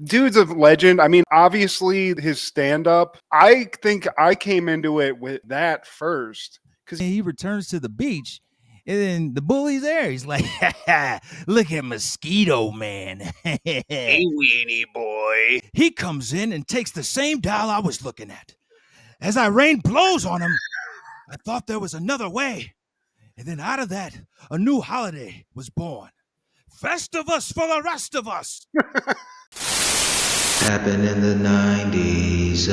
Dude's a legend. I mean, obviously his stand-up, I think I came into it with that first. Because he returns to the beach, and then the bully's there. He's like, look at Mosquito Man. hey, weenie boy. He comes in and takes the same dial I was looking at. As I rained blows on him, I thought there was another way. And then out of that, a new holiday was born. Festivus for the rest of us. Happened in the 90s.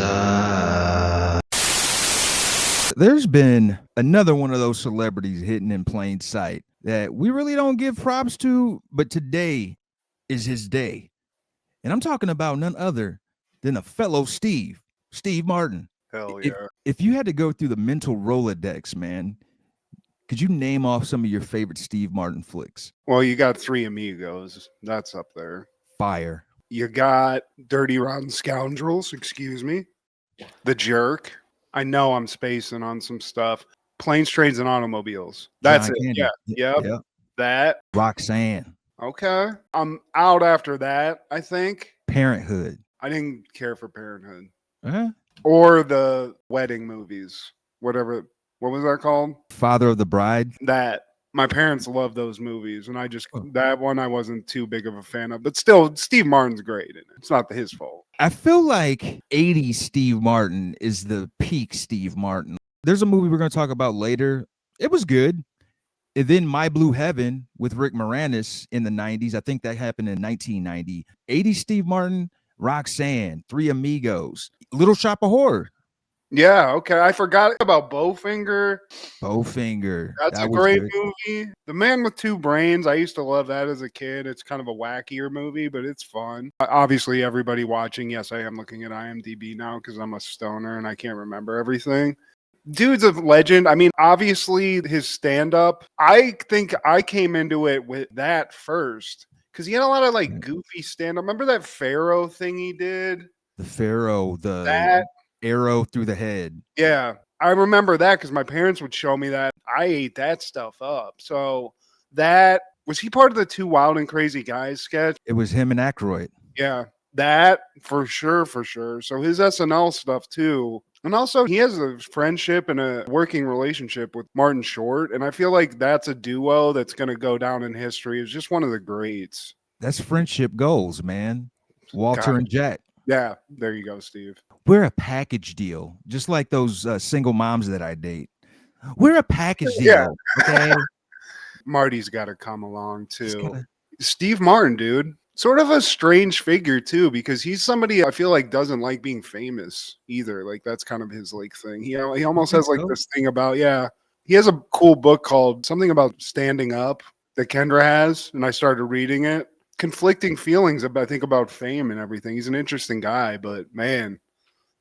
There's been another one of those celebrities hidden in plain sight that we really don't give props to, but today is his day. And I'm talking about none other than a fellow Steve Martin. Hell If, yeah. if you had to go through the mental Rolodex, man, could you name off some of your favorite Steve Martin flicks? Well, you got Three Amigos. That's up there. Fire. You got Dirty Rotten Scoundrels, excuse me. The Jerk. I know I'm spacing on some stuff. Planes, Trains, and Automobiles. That's John it. Candy. Yeah. Yep. Yep. That. Roxanne. Okay. I'm out after that, I think. Parenthood. I didn't care for Parenthood. Huh? Or the wedding movies. Whatever. What was that called? Father of the Bride. That. My parents love those movies, and that one I wasn't too big of a fan of. But still, Steve Martin's great in it. It's not his fault. I feel like 80s Steve Martin is the peak Steve Martin. There's a movie we're going to talk about later. It was good. And then My Blue Heaven with Rick Moranis in the 90s. I think that happened in 1990. 80s Steve Martin, Roxanne, Three Amigos, Little Shop of Horror. Yeah, okay. I forgot about Bowfinger. That's a great movie. The Man with Two Brains. I used to love that as a kid. It's kind of a wackier movie, but it's fun. Obviously, everybody watching, yes, I am looking at IMDb now because I'm a stoner and I can't remember everything. Dude's a legend. I mean, obviously his stand-up, I think I came into it with that first because he had a lot of like goofy stand-up. Remember that Pharaoh thing he did? The Pharaoh, that arrow through the head. Yeah, I remember that because my parents would show me that. I ate that stuff up. So that, was he part of the Two Wild and Crazy Guys sketch? It was him and Aykroyd. Yeah, that for sure. So his SNL stuff too. And also he has a friendship and a working relationship with Martin Short. And I feel like that's a duo that's going to go down in history. It's just one of the greats. That's friendship goals, man. Walter and Jack. Yeah, there you go, Steve. We're a package deal, just like those single moms that I date. We're a package deal. Okay. Marty's got to come along too. Steve Martin, dude. Sort of a strange figure too, because he's somebody I feel like doesn't like being famous either. Like that's kind of his like thing. He almost has like this thing about, he has a cool book called something about standing up that Kendra has, and I started reading it. Conflicting feelings about fame and everything. He's an interesting guy, but man,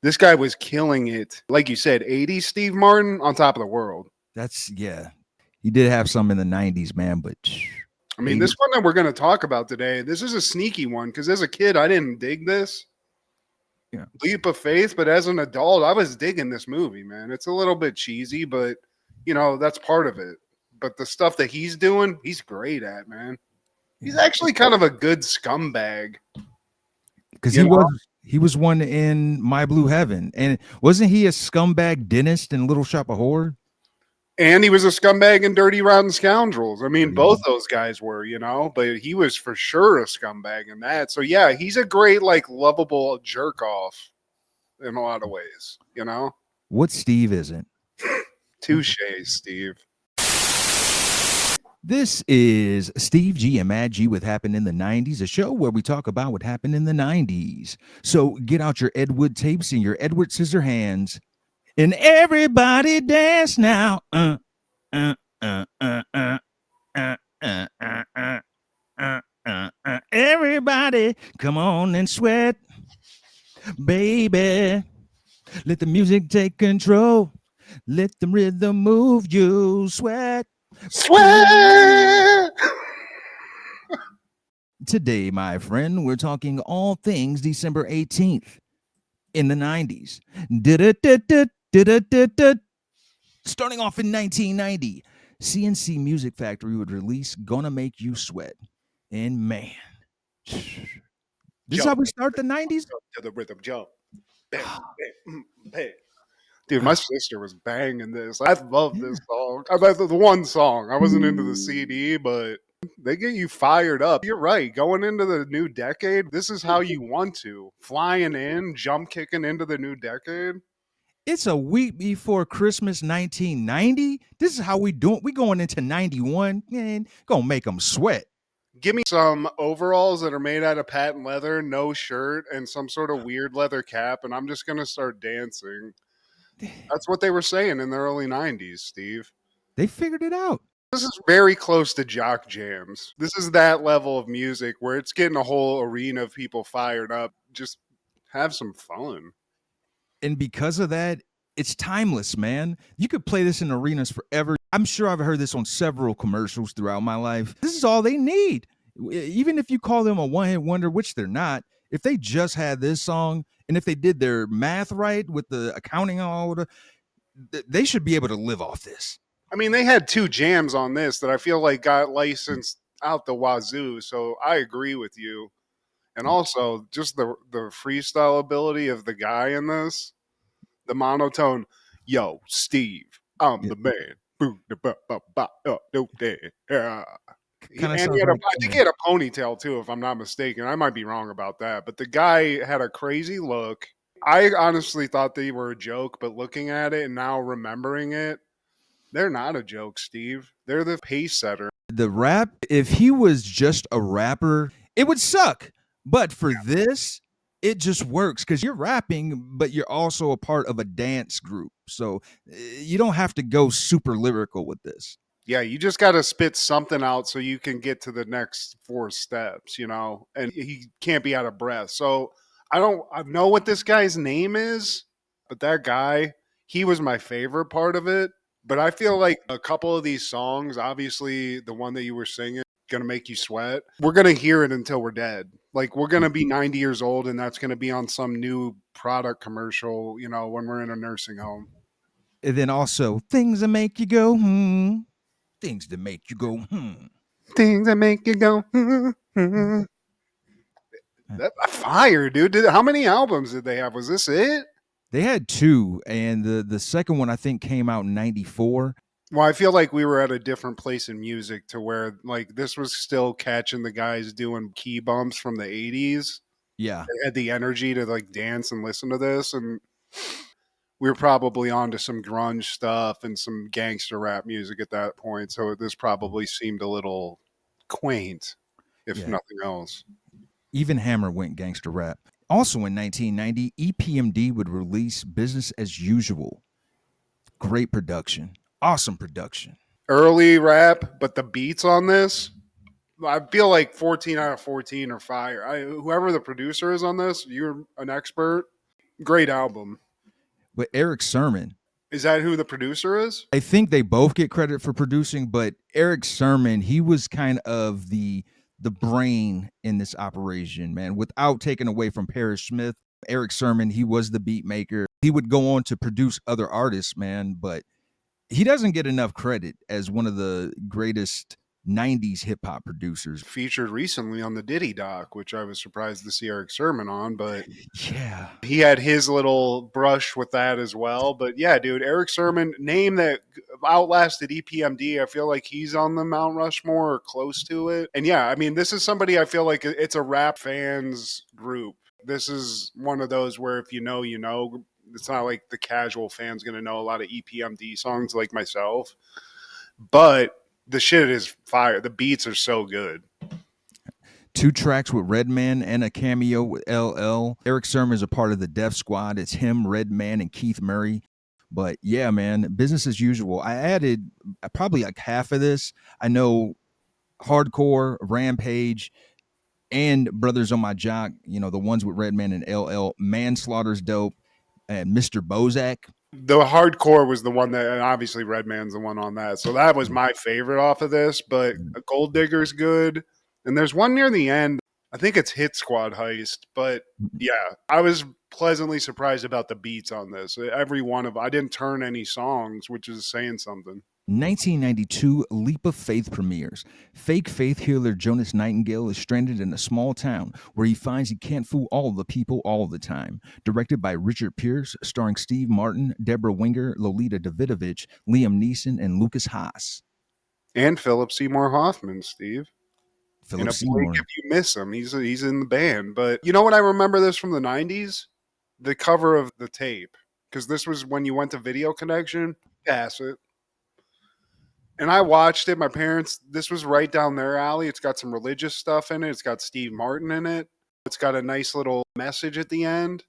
this guy was killing it. Like you said, 80s Steve Martin on top of the world. He did have some in the 90s, man, but I mean, this one that we're going to talk about today, this is a sneaky one because as a kid, I didn't dig this. Yeah. Leap of Faith, but as an adult, I was digging this movie, man. It's a little bit cheesy, but that's part of it. But the stuff that he's doing, he's great at, man. He's actually kind of a good scumbag. Because he was one in My Blue Heaven. And wasn't he a scumbag dentist in Little Shop of Horror? And he was a scumbag in Dirty Rotten Scoundrels. I mean, both those guys were, but he was for sure a scumbag in that. So yeah, he's a great, like, lovable jerk off in a lot of ways, What Steve isn't? Touche, Steve. This is Steve G and Mad G with Happened in the 90s, a show where we talk about what happened in the 90s. So get out your Ed Wood tapes and your Edward Scissorhands, and everybody dance now. Everybody, come on and sweat, baby. Let the music take control. Let the rhythm move you. Sweat. Today, my friend, we're talking all things December 18th in the 90s. Starting off in 1990, CNC Music Factory would release Gonna Make You Sweat. And man, This is Jump how we start the 90s? to the rhythm, jump. Bam, bam, bam. Dude, my sister was banging this. I love this Yeah. song. I love the one song. I wasn't into the CD, but they get you fired up. You're right. Going into the new decade, this is how you want to. Flying in, jump kicking into the new decade. It's a week before Christmas 1990. This is how we doing. We going into 91 and gonna make them sweat. Give me some overalls that are made out of patent leather, no shirt, and some sort of weird leather cap, and I'm just going to start dancing. That's what they were saying in the early 90s, Steve. They figured it out. This is very close to jock jams. This is that level of music where it's getting a whole arena of people fired up. Just have some fun. And because of that, it's timeless, man. You could play this in arenas forever. I'm sure I've heard this on several commercials throughout my life. This is all they need. Even if you call them a one-hit wonder, which they're not, if they just had this song and if they did their math right with the accounting and all, they should be able to live off this. I mean, they had two jams on this that I feel like got licensed out the wazoo, so I agree with you. And also, just the freestyle ability of the guy in this, the monotone, yo, Steve, I'm Yeah. the man. Boo, da, ba, ba, ba, do, da, yeah. Kind of And sounds like I think he had a ponytail too, if I'm not mistaken. I might be wrong about that, but the guy had a crazy look. I honestly thought they were a joke, but looking at it and now remembering it, they're not a joke, Steve. They're the pace setter. the rap. If he was just a rapper, it would suck. But for this, it just works because you're rapping, but you're also a part of a dance group. So you don't have to go super lyrical with this. Yeah, you just got to spit something out so you can get to the next four steps, you know, and he can't be out of breath. So I know what this guy's name is, but that guy, he was my favorite part of it. But I feel like a couple of these songs, obviously the one that you were singing, gonna make you sweat. We're gonna hear it until we're dead. Like we're gonna be 90 years old, and that's gonna be on some new product commercial, you know, when we're in a nursing home. And then also things that make you go, things that make you go, Things that make you go. That fire, dude. How many albums did they have? Was this it? They had two, and the second one I think came out in '94. Well, I feel like we were at a different place in music to where like this was still catching the guys doing key bumps from the 80s. Yeah, They had the energy to like dance and listen to this, and we were probably on to some grunge stuff and some gangster rap music at that point. So this probably seemed a little quaint, if yeah. nothing else. Even Hammer went gangster rap. Also in 1990, EPMD would release Business as Usual. Great production, awesome production. Early rap, but the beats on this, I feel like 14 out of 14 are fire. Whoever the producer is on this, you're an expert. Great album. But Eric Sermon, Is that who the producer is? I think they both get credit for producing, but Eric Sermon, he was kind of the brain in this operation, man. Without taking away from Parrish Smith, Eric Sermon, he was the beat maker. He would go on to produce other artists, man, but he doesn't get enough credit as one of the greatest 90s hip hop producers. Featured recently on the Diddy doc, which I was surprised to see Eric Sermon on, but Yeah. he had his little brush with that as well. But yeah, dude, Eric Sermon, name that outlasted EPMD. I feel like he's on the Mount Rushmore or close to it. And yeah, I mean, this is somebody I feel like it's a rap fans group. This is one of those where if you know, you know. It's not like the casual fan's going to know a lot of EPMD songs like myself. But the shit is fire. The beats are so good. 2 tracks with Redman and a cameo with LL. Eric Sermon is a part of the Def Squad. It's him, Redman, and Keith Murray. But yeah, man, business as usual. I added probably like half of this. I know Hardcore, Rampage, and Brothers on My Jock, you know, the ones with Redman and LL. Manslaughter's dope. And Mr. Bozak. The hardcore was the one that, and obviously Redman's the one on that. So that was my favorite off of this, but Gold Digger's good. And there's one near the end. I think it's Hit Squad Heist, but yeah, I was pleasantly surprised about the beats on this. Every one of I didn't turn any songs, which is saying something. 1992, Leap of Faith premieres. Fake faith healer Jonas Nightingale is stranded in a small town where he finds he can't fool all the people all the time. Directed by Richard Pierce, starring Steve Martin, Deborah Winger, Lolita Davidovich, Liam Neeson, and Lucas Haas. And Philip Seymour Hoffman, Steve. In Philip a blink, Seymour. if you miss him, he's in the band. But you know what? I remember this from the '90s, the cover of the tape, because this was when you went to Video Connection, pass it, and I watched it. My parents, this was right down their alley. It's got some religious stuff in it. It's got Steve Martin in it. It's got a nice little message at the end.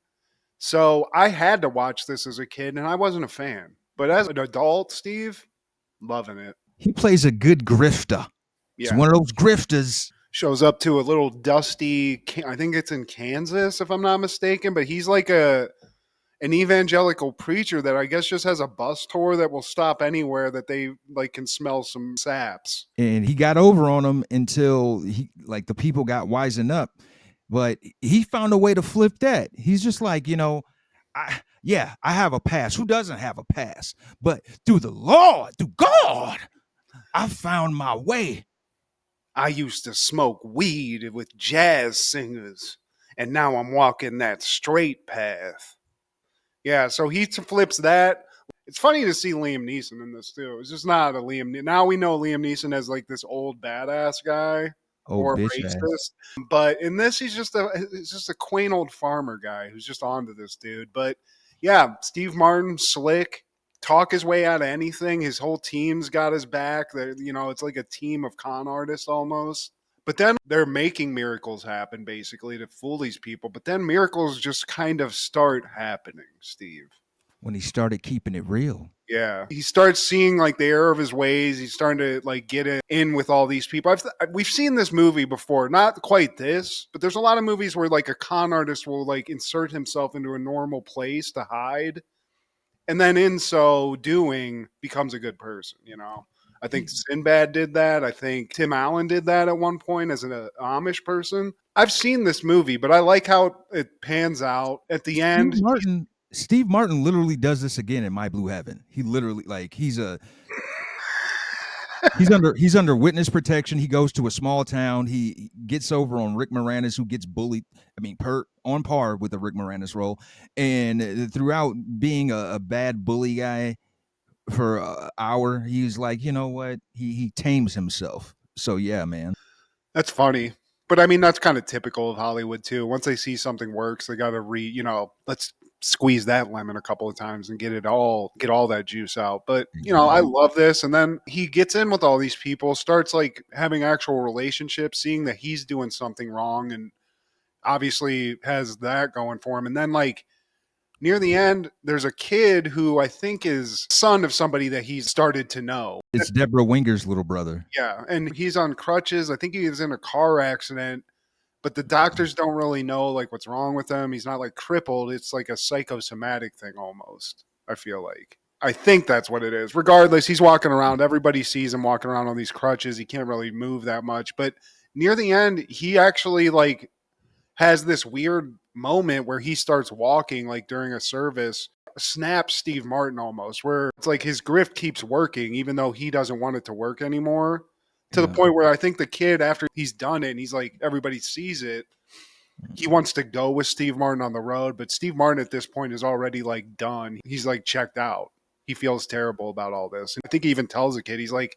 So I had to watch this as a kid, and I wasn't a fan. But as an adult, Steve, loving it. He plays a good grifter. He's Yeah. one of those grifters. Shows up to a little dusty, I think it's in Kansas, if I'm not mistaken, but he's like an evangelical preacher that I guess just has a bus tour that will stop anywhere that they like can smell some saps. And he got over on him until the people got wising up. But he found a way to flip that. He's just like, I have a pass. Who doesn't have a pass? But through the Lord, through God, I found my way. I used to smoke weed with jazz singers, and now I'm walking that straight path. Yeah, so he flips that. It's funny to see Liam Neeson in this too. It's just not a Liam. Now we know Liam Neeson as like this old badass guy or bitch racist, ass. but in this he's just a quaint old farmer guy who's just onto this dude. But yeah, Steve Martin, slick, talk his way out of anything. His whole team's got his back. It's like a team of con artists almost. But then they're making miracles happen basically to fool these people. But then miracles just kind of start happening, Steve. When he started keeping it real. Yeah. He starts seeing like the error of his ways. He's starting to like get in with all these people. We've seen this movie before, not quite this, but there's a lot of movies where like a con artist will like insert himself into a normal place to hide. And then in so doing becomes a good person, I think Sinbad did that. I think Tim Allen did that at one point as an Amish person. I've seen this movie, but I like how it pans out at the end. Steve Martin literally does this again in My Blue Heaven. He literally he's under witness protection. He goes to a small town. He gets over on Rick Moranis, who gets bullied. I mean, on par with the Rick Moranis role. And throughout being a bad bully guy for an hour, he's like, you know what? He tames himself. So yeah, man. That's funny. But I mean, that's kind of typical of Hollywood too. Once they see something works, they got to let's squeeze that lemon a couple of times and get all that juice out. But, I love this. And then he gets in with all these people, starts like having actual relationships, seeing that he's doing something wrong and obviously has that going for him. And then like near the end, there's a kid who I think is son of somebody that he's started to know. It's Deborah Winger's little brother. Yeah, and he's on crutches. I think he was in a car accident, but the doctors don't really know like what's wrong with him. He's not like crippled. It's like a psychosomatic thing almost, I feel like. I think that's what it is. Regardless, he's walking around. Everybody sees him walking around on these crutches. He can't really move that much. But near the end, he actually like has this weird moment where he starts walking like during a service, snaps Steve Martin almost, where it's like his grift keeps working even though he doesn't want it to work anymore, to the point where I think the kid, after he's done it and he's like, everybody sees it, he wants to go with Steve Martin on the road, but Steve Martin at this point is already like done. He's like checked out. He feels terrible about all this. And I think he even tells the kid, he's like,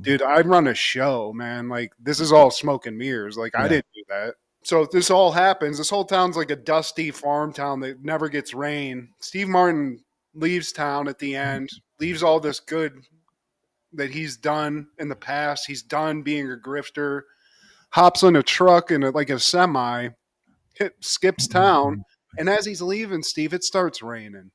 dude, I run a show, man. Like, this is all smoke and mirrors. Like, I didn't do that. So this all happens. This whole town's like a dusty farm town that never gets rain. Steve Martin leaves town at the end, leaves all this good that he's done in the past. He's done being a grifter, hops in a truck and like a semi, skips town. And as he's leaving, Steve, it starts raining.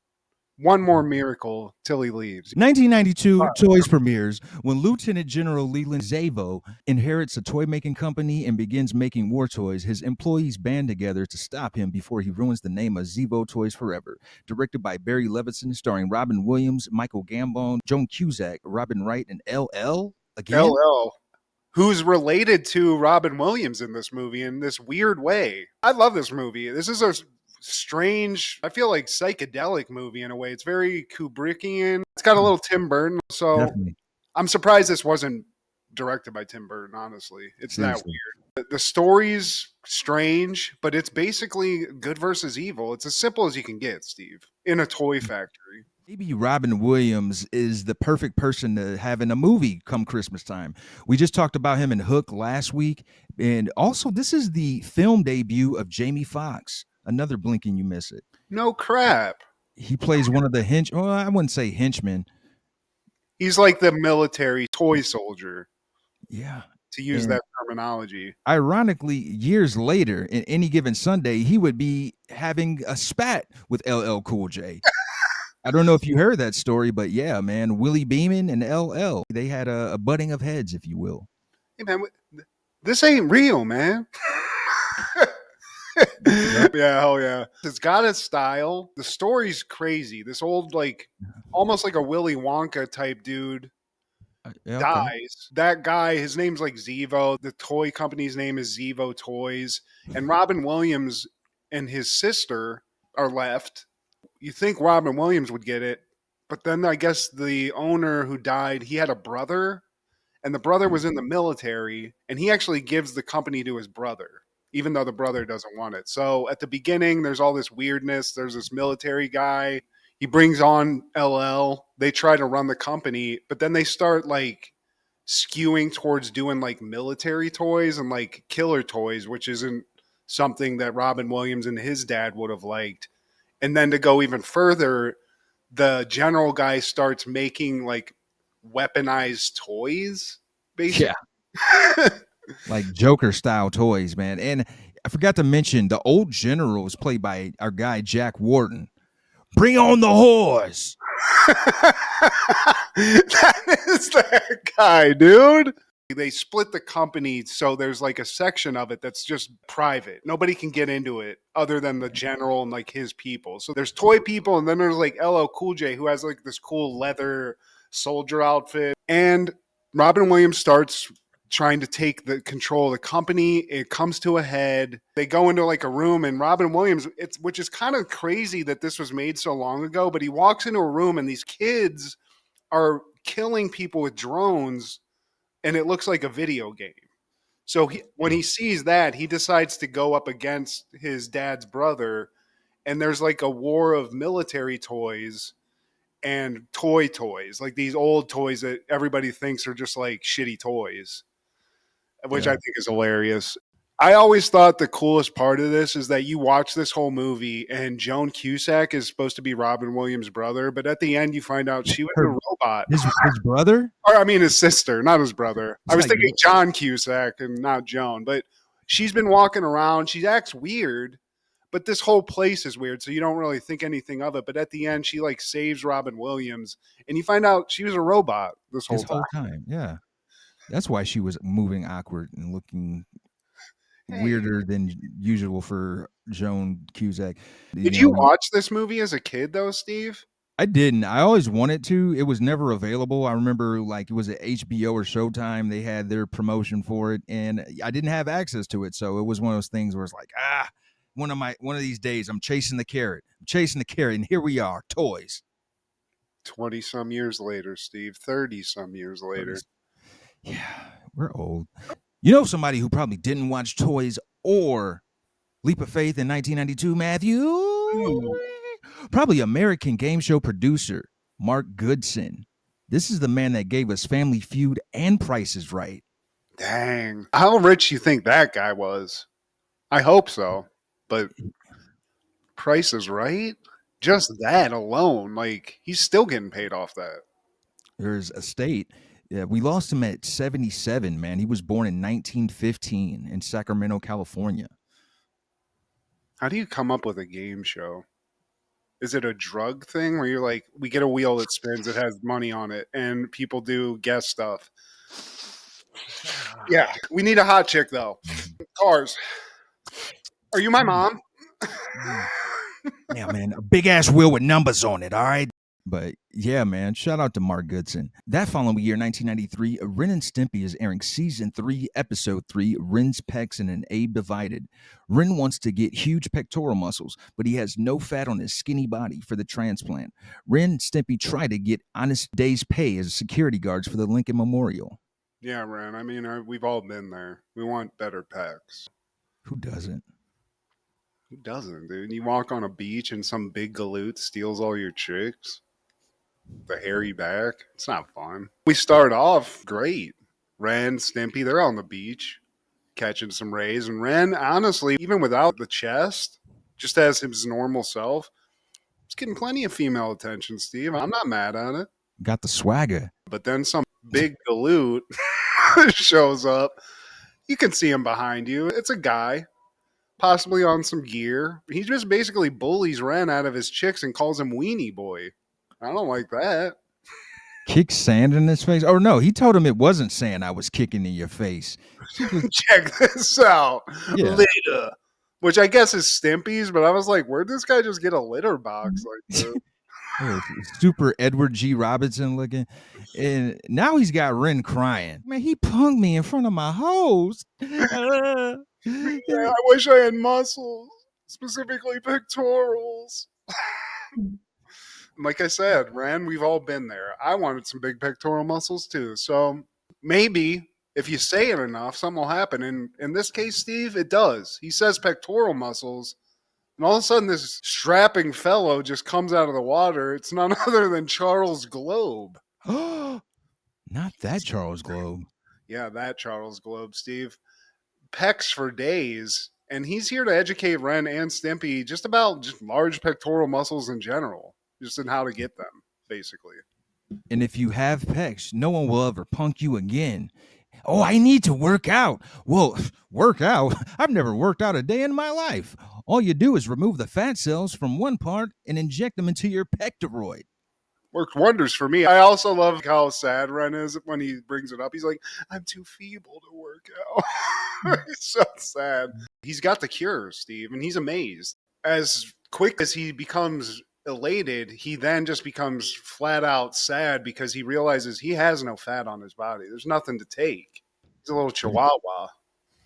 One more miracle till he leaves. 1992 Toys premieres when Lieutenant General Leland Zavo inherits a toy-making company and begins making war toys. His employees band together to stop him before he ruins the name of Zevo Toys forever. Directed by Barry Levinson, starring Robin Williams, Michael Gambon, Joan Cusack, Robin Wright, and LL again. LL, who's related to Robin Williams in this movie in this weird way. I love this movie. This is a strange, I feel like psychedelic movie in a way. It's very Kubrickian. It's got a little Tim Burton. So Definitely. I'm surprised this wasn't directed by Tim Burton, honestly. It's Seriously. that weird. The story's strange, but it's basically good versus evil. It's as simple as you can get, Steve, in a toy factory. Maybe Robin Williams is the perfect person to have in a movie come Christmas time. We just talked about him in Hook last week. And also, this is the film debut of Jamie Foxx. Another blink and you miss it. No crap. He plays one of the well, I wouldn't say henchmen. He's like the military toy soldier, Yeah. to use And that terminology. ironically, years later, in any given Sunday, he would be having a spat with LL Cool J. I don't know if you heard that story, but yeah, man, Willie Beeman and LL, they had a butting of heads, if you will. Hey, man, this ain't real, man. Yep. Yeah, hell yeah. It's got a style. The story's crazy. This old, like, almost like a Willy Wonka type dude Yeah, okay. dies. That guy, his name's like Zevo. The toy company's name is Zevo Toys. And Robin Williams and his sister are left. You think Robin Williams would get it, but then I guess the owner who died, he had a brother, and the brother was in the military, and he actually gives the company to his brother, even though the brother doesn't want it. So at the beginning, there's all this weirdness. There's this military guy. He brings on LL. They try to run the company, but then they start like skewing towards doing like military toys and like killer toys, which isn't something that Robin Williams and his dad would have liked. And then to go even further, the general guy starts making like weaponized toys, basically. Yeah. Like Joker style toys, man. And I forgot to mention the old general was played by our guy Jack Wharton. Bring on the horse. That is that guy, dude. They split the company, so there's like a section of it that's just private. Nobody can get into it other than the general and like his people. So there's toy people, and then there's like LL Cool J, who has like this cool leather soldier outfit. And Robin Williams starts trying to take the control of the company. It comes to a head. They go into like a room, and Robin Williams, which is kind of crazy that this was made so long ago, but he walks into a room and these kids are killing people with drones, and it looks like a video game. So when he sees that, he decides to go up against his dad's brother, and there's like a war of military toys and toys, like these old toys that everybody thinks are just like shitty toys, which I think is hilarious. I always thought the coolest part of this is that you watch this whole movie and Joan Cusack is supposed to be Robin Williams' brother, but at the end you find out she was a robot. His brother? Or I mean his sister, not his brother. It's I was like- thinking John Cusack and not Joan, but she's been walking around. She acts weird, but this whole place is weird, so you don't really think anything of it. But at the end, she like saves Robin Williams, and you find out she was a robot this whole time. Yeah. That's why she was moving awkward and looking weirder than usual for Joan Cusack. Did you watch this movie as a kid, though, Steve? I didn't. I always wanted to. It was never available. I remember like it was at HBO or Showtime. They had their promotion for it, and I didn't have access to it. So it was one of those things where it's like, one of these days I'm chasing the carrot. And here we are, toys. 20 some years later, Steve. 30 some years later. Yeah, we're old. You know somebody who probably didn't watch Toys or Leap of Faith in 1992, Matthew? Probably American game show producer Mark Goodson. This is the man that gave us Family Feud and Price is Right. Dang. How rich you think that guy was? I hope so. But Price is Right? Just that alone, like he's still getting paid off that. There's a state. Yeah, we lost him at 77, man. He was born in 1915 in Sacramento, California. How do you come up with a game show? Is it a drug thing where you're like, we get a wheel that spins, it has money on it, and people do guest stuff? Yeah, we need a hot chick though. Cars. Are you my mom? Yeah, man, a big ass wheel with numbers on it. All right. But yeah, man, shout out to Mark Goodson. That following year, 1993, Ren and Stimpy is airing season 3, episode 3, Ren's Pecs and an Abe Divided. Ren wants to get huge pectoral muscles, but he has no fat on his skinny body for the transplant. Ren and Stimpy try to get honest day's pay as security guards for the Lincoln Memorial. Yeah, Ren. I mean, we've all been there. We want better pecs. Who doesn't? Who doesn't, dude? You walk on a beach and some big galoot steals all your chicks. The hairy back. It's not fun. We start off great. Ren, Stimpy, they're on the beach catching some rays. And Ren, honestly, even without the chest, just as his normal self, he's getting plenty of female attention, Steve. I'm not mad at it. Got the swagger. But then some big galoot shows up. You can see him behind you. It's a guy, possibly on some gear. He just basically bullies Ren out of his chicks and calls him Weenie Boy. I don't like that. Kick sand in his face? Oh, no, he told him it wasn't sand I was kicking in your face. Check this out. Yeah. Later. Which I guess is Stimpy's, but I was like, where'd this guy just get a litter box like this? Yeah, super Edward G. Robinson looking. And now he's got Ren crying. Man, he punked me in front of my hoes. Yeah, I wish I had muscles, specifically pectorals. Like I said, Ren, we've all been there. I wanted some big pectoral muscles too. So maybe if you say it enough, something will happen. And in this case, Steve, it does. He says pectoral muscles, and all of a sudden this strapping fellow just comes out of the water. It's none other than Charles Globe. Not that Charles Globe. Yeah, that Charles Globe, Steve. Pecs for days. And he's here to educate Ren and Stimpy just about just large pectoral muscles in general. Just in how to get them, basically. And if you have pecs, no one will ever punk you again. Oh, I need to work out. Well, work out? I've never worked out a day in my life. All you do is remove the fat cells from one part and inject them into your pectoroid. Worked wonders for me. I also love how sad Ren is when he brings it up. He's like, I'm too feeble to work out. He's so sad. He's got the cure, Steve, and he's amazed. As quick as he becomes elated, he then just becomes flat out sad because he realizes he has no fat on his body. There's nothing to take. He's a little chihuahua.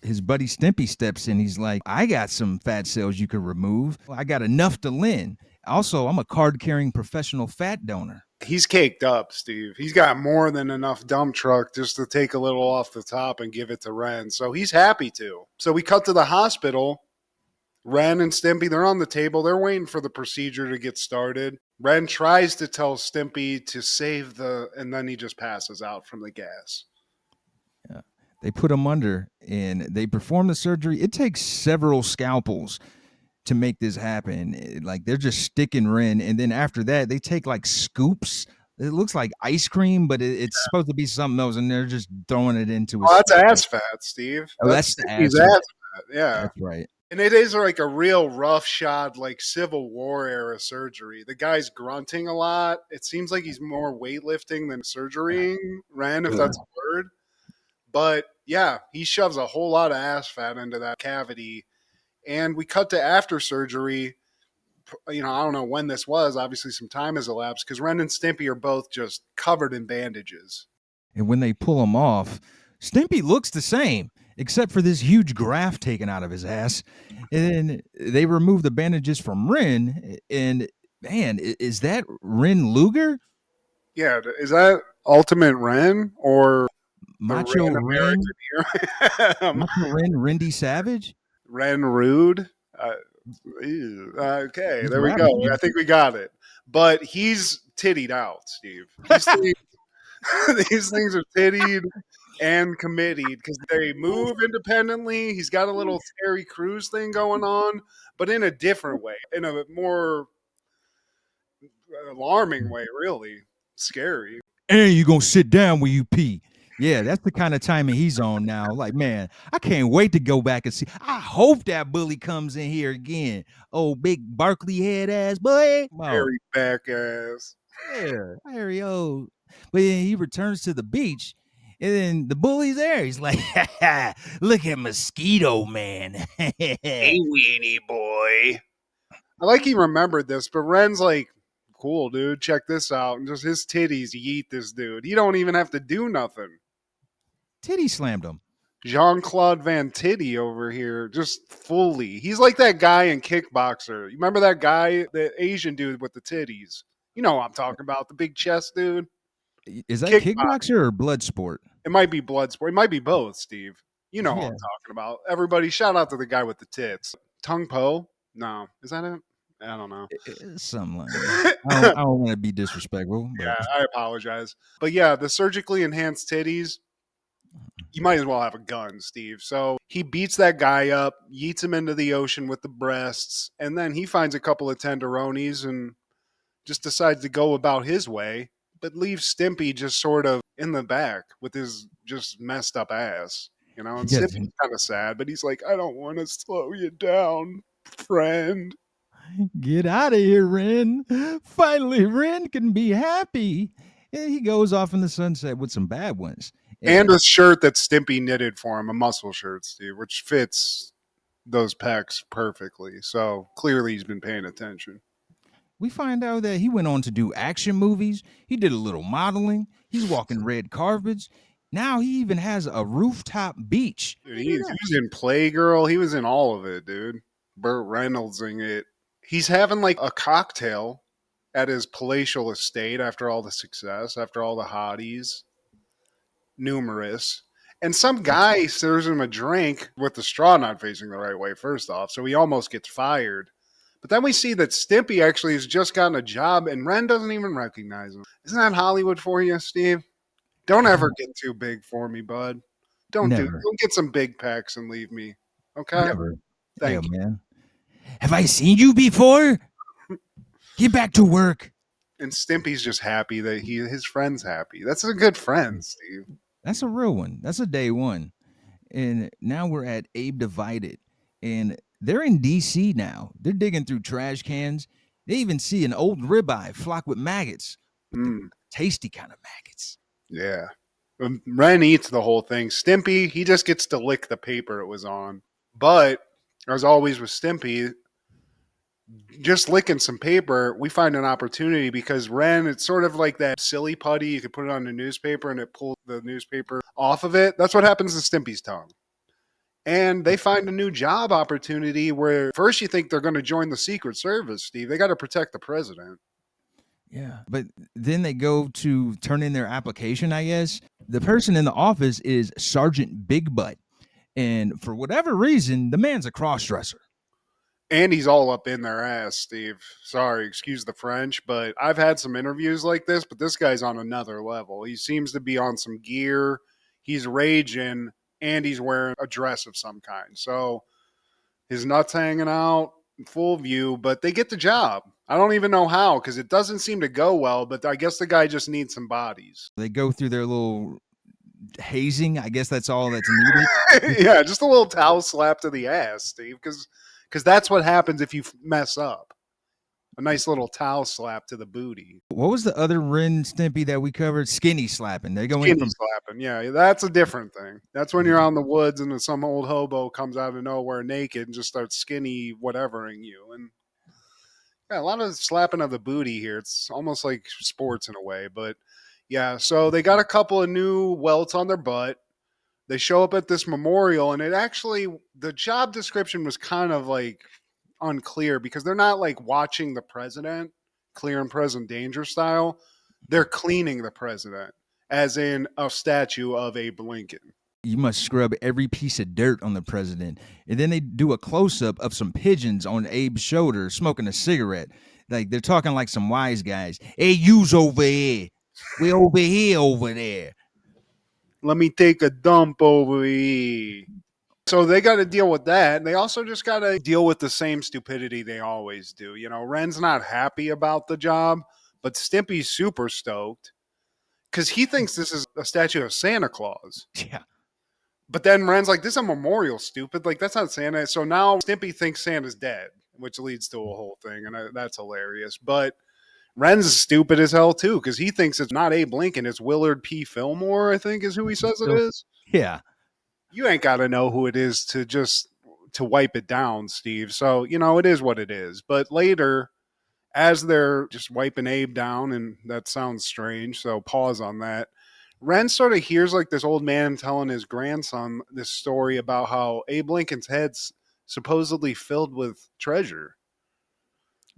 His buddy Stimpy steps in. He's like, I got some fat cells you can remove. I got enough to lend. Also, I'm a card-carrying professional fat donor. He's caked up, Steve. He's got more than enough dump truck just to take a little off the top and give it to Ren. So he's happy to. So we cut to the hospital. Ren and Stimpy, they're on the table. They're waiting for the procedure to get started. Ren tries to tell Stimpy to save and then he just passes out from the gas. Yeah. They put him under and they perform the surgery. It takes several scalpels to make this happen. Like they're just sticking Ren. And then after that, they take like scoops. It looks like ice cream, but it's supposed to be something else. And they're just throwing it into that's ass fat, Steve. Oh, that's the ass fat. Yeah. That's right. And it is like a real roughshod, like Civil War era surgery. The guy's grunting a lot. It seems like he's more weightlifting than surgerying, Ren, if that's a word. But yeah, he shoves a whole lot of ass fat into that cavity. And we cut to after surgery. I don't know when this was. Obviously, some time has elapsed because Ren and Stimpy are both just covered in bandages. And when they pull him off, Stimpy looks the same, except for this huge graft taken out of his ass. And then they remove the bandages from Ren. And man, is that Ren Luger? Yeah, is that Ultimate Ren or Macho Ren? Macho Ren, Randy Savage? Ren Rude? Okay, there we go. I think we got it. But he's tittied out, Steve. These things are tittied and committed because they move independently. He's got a little Terry Crews thing going on, but in a different way, in a more alarming way, really. Scary. And you gonna sit down when you pee. Yeah, that's the kind of timing he's on now. Like, man, I can't wait to go back and see. I hope that bully comes in here again. Oh, big Barkley head ass boy. Hairy back ass. Yeah, hairy old. But then he returns to the beach, and then the bully's there. He's like, look at Mosquito Man. Hey, weenie boy. I like he remembered this, but Ren's like cool, dude. Check this out. And just his titties yeet this dude. He don't even have to do nothing. Titty slammed him. Jean-Claude Van Titty over here, just fully. He's like that guy in Kickboxer. You remember that guy, the Asian dude with the titties? You know what I'm talking about, the big chest dude. Is that Kickboxer. kickboxer or blood sport? It might be Bloodsport. It might be both, Steve. You know what Yeah. I'm talking about. Everybody, shout out to the guy with the tits. Tung Po? No, is that it? I don't know. Something like that. I don't want to be disrespectful, but Yeah, I apologize. But yeah, the surgically enhanced titties, you might as well have a gun, Steve. So he beats that guy up, yeets him into the ocean with the breasts, and then he finds a couple of tenderonis and just decides to go about his way, but leaves Stimpy just sort of in the back with his just messed up ass. You know, and Yes. Stimpy's kind of sad, but he's like, I don't want to slow you down, friend. Get out of here, Ren. Finally, Ren can be happy. And he goes off in the sunset with some bad ones. And a shirt that Stimpy knitted for him, a muscle shirt, Steve, which fits those pecs perfectly. So clearly he's been paying attention. We find out that he went on to do action movies. He did a little modeling. He's walking red carpets. Now he even has a rooftop beach. Dude, he was in Playgirl. He was in all of it, dude. Burt Reynolds in it. He's having like a cocktail at his palatial estate after all the success, after all the hotties. Numerous. And some guy serves him a drink with the straw not facing the right way, first off. So he almost gets fired. But then we see that Stimpy actually has just gotten a job and Ren doesn't even recognize him. Isn't that Hollywood for you, Steve? Don't ever get too big for me, bud. Don't get some big pecs and leave me. Okay? Never. Thank you. Man. Have I seen you before? Get back to work. And Stimpy's just happy that his friend's happy. That's a good friend, Steve. That's a real one. That's a day one. And now we're at Abe Divided. And they're in DC now. They're digging through trash cans. They even see an old ribeye flock with maggots. Tasty kind of maggots. Yeah. Ren eats the whole thing. Stimpy, he just gets to lick the paper it was on. But, as always with Stimpy, just licking some paper, we find an opportunity because Ren, it's sort of like that silly putty. You could put it on the newspaper and it pulls the newspaper off of it. That's what happens to Stimpy's tongue. And they find a new job opportunity where first you think they're going to join the Secret Service, Steve. They got to protect the president. Yeah. But then they go to turn in their application, I guess. The person in the office is Sergeant Big Butt. And for whatever reason, the man's a cross-dresser. And he's all up in their ass, Steve. Sorry, excuse the French, but I've had some interviews like this, but this guy's on another level. He seems to be on some gear. He's raging, and he's wearing a dress of some kind. So his nuts hanging out, full view, but they get the job. I don't even know how, because it doesn't seem to go well, but I guess the guy just needs some bodies. They go through their little hazing. I guess that's all that's needed. Yeah, just a little towel slap to the ass, Steve, because that's what happens if you mess up. A nice little towel slap to the booty. What was the other Ren Stimpy that we covered? Skinny slapping. They go Skinny in from slapping. Yeah, that's a different thing. That's when you're out in the woods and some old hobo comes out of nowhere naked and just starts skinny whatevering you. And yeah, a lot of slapping of the booty here. It's almost like sports in a way. But yeah, so they got a couple of new welts on their butt. They show up at this memorial, and it actually, the job description was kind of like unclear because they're not like watching the president, clear and present danger style. They're cleaning the president, as in a statue of Abe Lincoln. You must scrub every piece of dirt on the president. And then they do a close-up of some pigeons on Abe's shoulder smoking a cigarette. Like they're talking like some wise guys. Hey, you's over here. We over here over there. Let me take a dump over here. So they got to deal with that. And they also just got to deal with the same stupidity they always do. You know, Ren's not happy about the job, but Stimpy's super stoked because he thinks this is a statue of Santa Claus. Yeah. But then Ren's like, this is a memorial, stupid. Like, that's not Santa. So now Stimpy thinks Santa's dead, which leads to a whole thing. And that's hilarious. But Ren's stupid as hell, too, because he thinks it's not Abe Lincoln. It's Willard P. Fillmore, I think is who he says it is. Yeah. You ain't got to know who it is to wipe it down, Steve. So, you know, it is what it is. But later, As they're just wiping Abe down, and that sounds strange, so pause on that. Ren sort of hears like this old man telling his grandson this story about how Abe Lincoln's head's supposedly filled with treasure.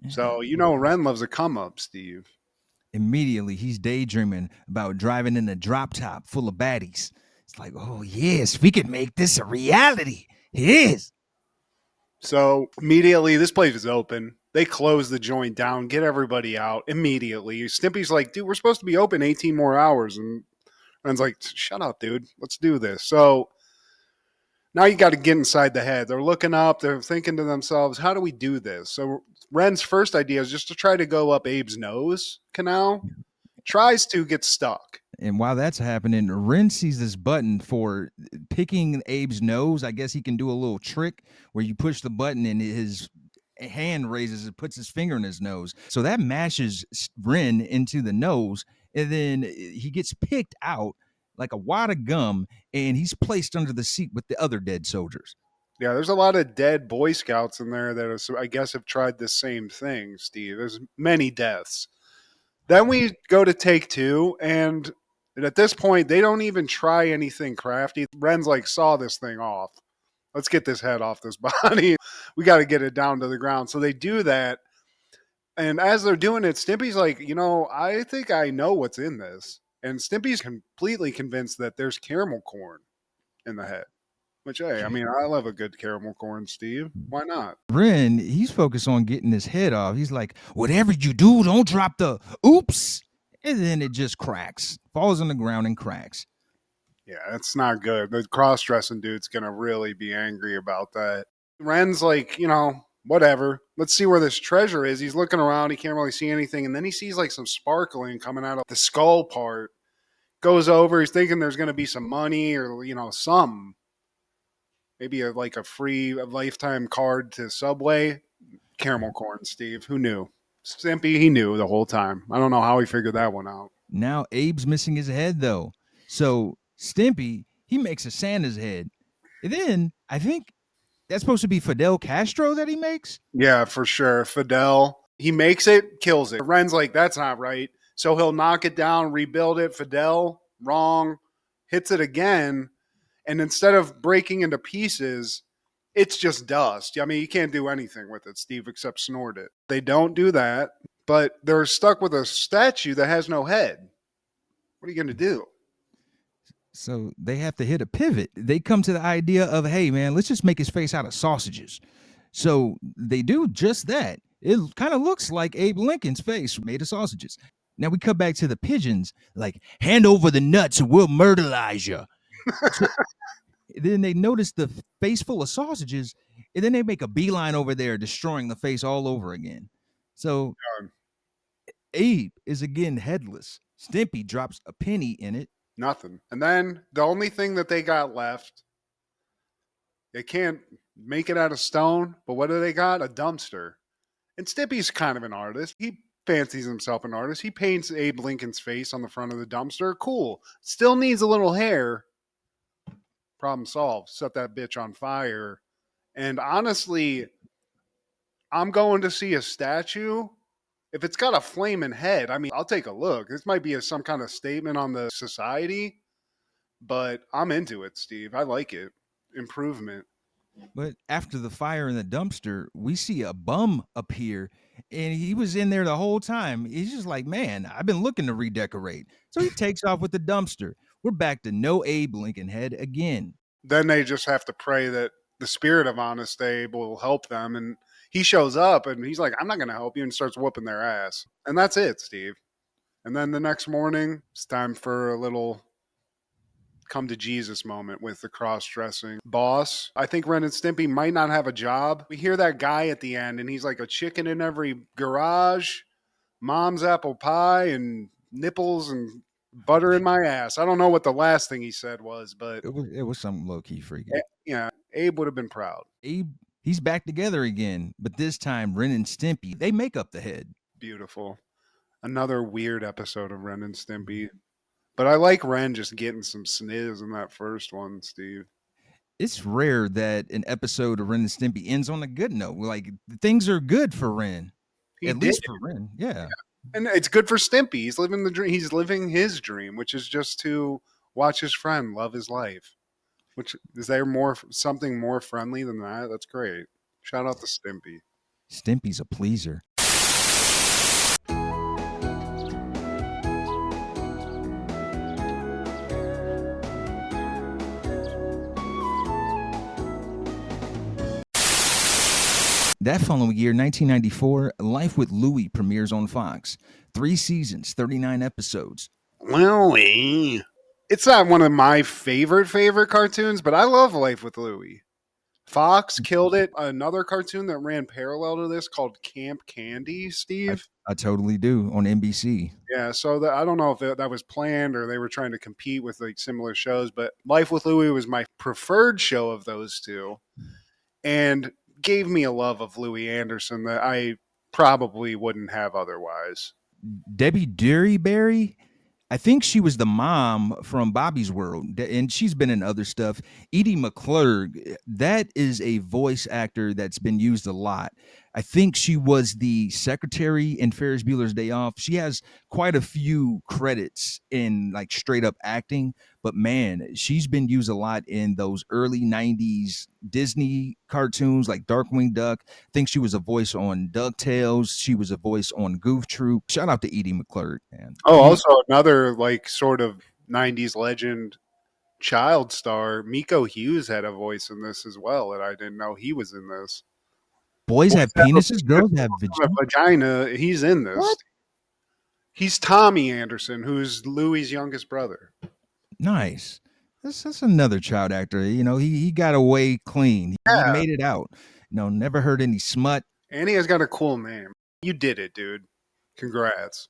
So, Ren loves a come up, Steve. Immediately, he's daydreaming about driving in a drop top full of baddies. It's like, oh, yes, we could make this a reality. It is. So, immediately, this place is open. They close the joint down, get everybody out immediately. Stimpy's like, dude, we're supposed to be open 18 more hours. And Ren's like, shut up, dude. Let's do this. So, now you got to get inside the head. They're looking up. They're thinking to themselves, how do we do this? So Ren's first idea is just to try to go up Abe's nose canal. Tries to, get stuck. And while that's happening, Ren sees this button for picking Abe's nose. I guess he can do a little trick where you push the button and his hand raises and puts his finger in his nose. So that mashes Ren into the nose, and then he gets picked out like a wad of gum, and he's placed under the seat with the other dead soldiers. Yeah, there's a lot of dead Boy Scouts in there that I guess have tried the same thing, Steve. There's many deaths. Then we go to take two, and at this point, they don't even try anything crafty. Ren's like, saw this thing off. Let's get this head off this body. We got to get it down to the ground. So they do that. And as they're doing it, Stimpy's like, I think I know what's in this. And Stimpy's completely convinced that there's caramel corn in the head. Which, hey, I mean, I love a good caramel corn, Steve. Why not? Ren, he's focused on getting his head off. He's like, whatever you do, don't drop the oops. And then it just cracks, falls on the ground and cracks. Yeah, that's not good. The cross-dressing dude's going to really be angry about that. Ren's like, whatever. Let's see where this treasure is. He's looking around. He can't really see anything. And then he sees like some sparkling coming out of the skull part. Goes over. He's thinking there's going to be some money or, something. Maybe a free lifetime card to Subway. Caramel corn, Steve. Who knew? Stimpy, he knew the whole time. I don't know how he figured that one out. Now Abe's missing his head, though. So Stimpy, he makes a Santa's head. And then I think that's supposed to be Fidel Castro that he makes? Yeah, for sure. Fidel. He makes it, kills it. Ren's like, that's not right. So he'll knock it down, rebuild it. Fidel, wrong. Hits it again. And instead of breaking into pieces, it's just dust. I mean, you can't do anything with it, Steve, except snort it. They don't do that, but they're stuck with a statue that has no head. What are you going to do? So they have to hit a pivot. They come to the idea of, hey, man, let's just make his face out of sausages. So they do just that. It kind of looks like Abe Lincoln's face made of sausages. Now we cut back to the pigeons, like, hand over the nuts and we'll murderize you. So, then they notice the face full of sausages, and then they make a beeline over there, destroying the face all over again. So Abe is again headless. Stimpy drops a penny in it. Nothing. And then the only thing that they got left, they can't make it out of stone, but what do they got? A dumpster. And Stimpy's kind of an artist. He fancies himself an artist. He paints Abe Lincoln's face on the front of the dumpster. Cool. Still needs a little hair. Problem solved. Set that bitch on fire. And honestly, I'm going to see a statue. If it's got a flaming head, I mean, I'll take a look. This might be some kind of statement on the society, but I'm into it, Steve. I like it. Improvement. But after the fire in the dumpster, we see a bum appear, and he was in there the whole time. He's just like, man, I've been looking to redecorate. So he takes off with the dumpster. We're back to no Abe Lincoln head again. Then they just have to pray that the spirit of Honest Abe will help them. And he shows up and he's like, I'm not going to help you, and starts whooping their ass. And that's it, Steve. And then the next morning, it's time for a little come to Jesus moment with the cross-dressing boss. I think Ren and Stimpy might not have a job. We hear that guy at the end, and he's like, a chicken in every garage, mom's apple pie, and nipples and butter in my ass. I don't know what the last thing he said was, but it was some low-key freaky. Yeah, Abe would have been proud. Abe, he's back together again, but this time Ren and Stimpy, they make up the head. Beautiful. Another weird episode of Ren and Stimpy. But I like Ren just getting some sniz in that first one, Steve. It's rare that an episode of Ren and Stimpy ends on a good note. Like, things are good for Ren. He At did. least for Ren, yeah. And it's good for Stimpy. He's living the dream. He's living his dream, which is just to watch his friend love his life. Which is there more something more friendly than that? That's great. Shout out to Stimpy. Stimpy's a pleaser. That following year, 1994, Life with Louie premieres on Fox. 3 seasons, 39 episodes. Louie. It's not one of my favorite cartoons, but I love Life with Louie. Fox killed it. Another cartoon that ran parallel to this called Camp Candy, Steve. I totally do on NBC. Yeah, so I don't know if that was planned or they were trying to compete with like similar shows, but Life with Louie was my preferred show of those two, and gave me a love of Louis Anderson that I probably wouldn't have otherwise. Debbie Duryberry, I think she was the mom from Bobby's World, and she's been in other stuff. Edie McClurg, that is a voice actor that's been used a lot. I think she was the secretary in Ferris Bueller's Day Off. She has quite a few credits in like straight up acting, but man, she's been used a lot in those early 90s Disney cartoons like Darkwing Duck. I think she was a voice on DuckTales. She was a voice on Goof Troop. Shout out to Edie McClurg, man. Oh, also another like sort of 90s legend child star, Miko Hughes had a voice in this as well, and I didn't know he was in this. Boys have penises, girls have vagina. He's in this. What? He's Tommy Anderson, who's Louie's youngest brother. Nice. That's another child actor. You know, he got away clean. He made it out. You know, never heard any smut. And he has got a cool name. You did it, dude. Congrats.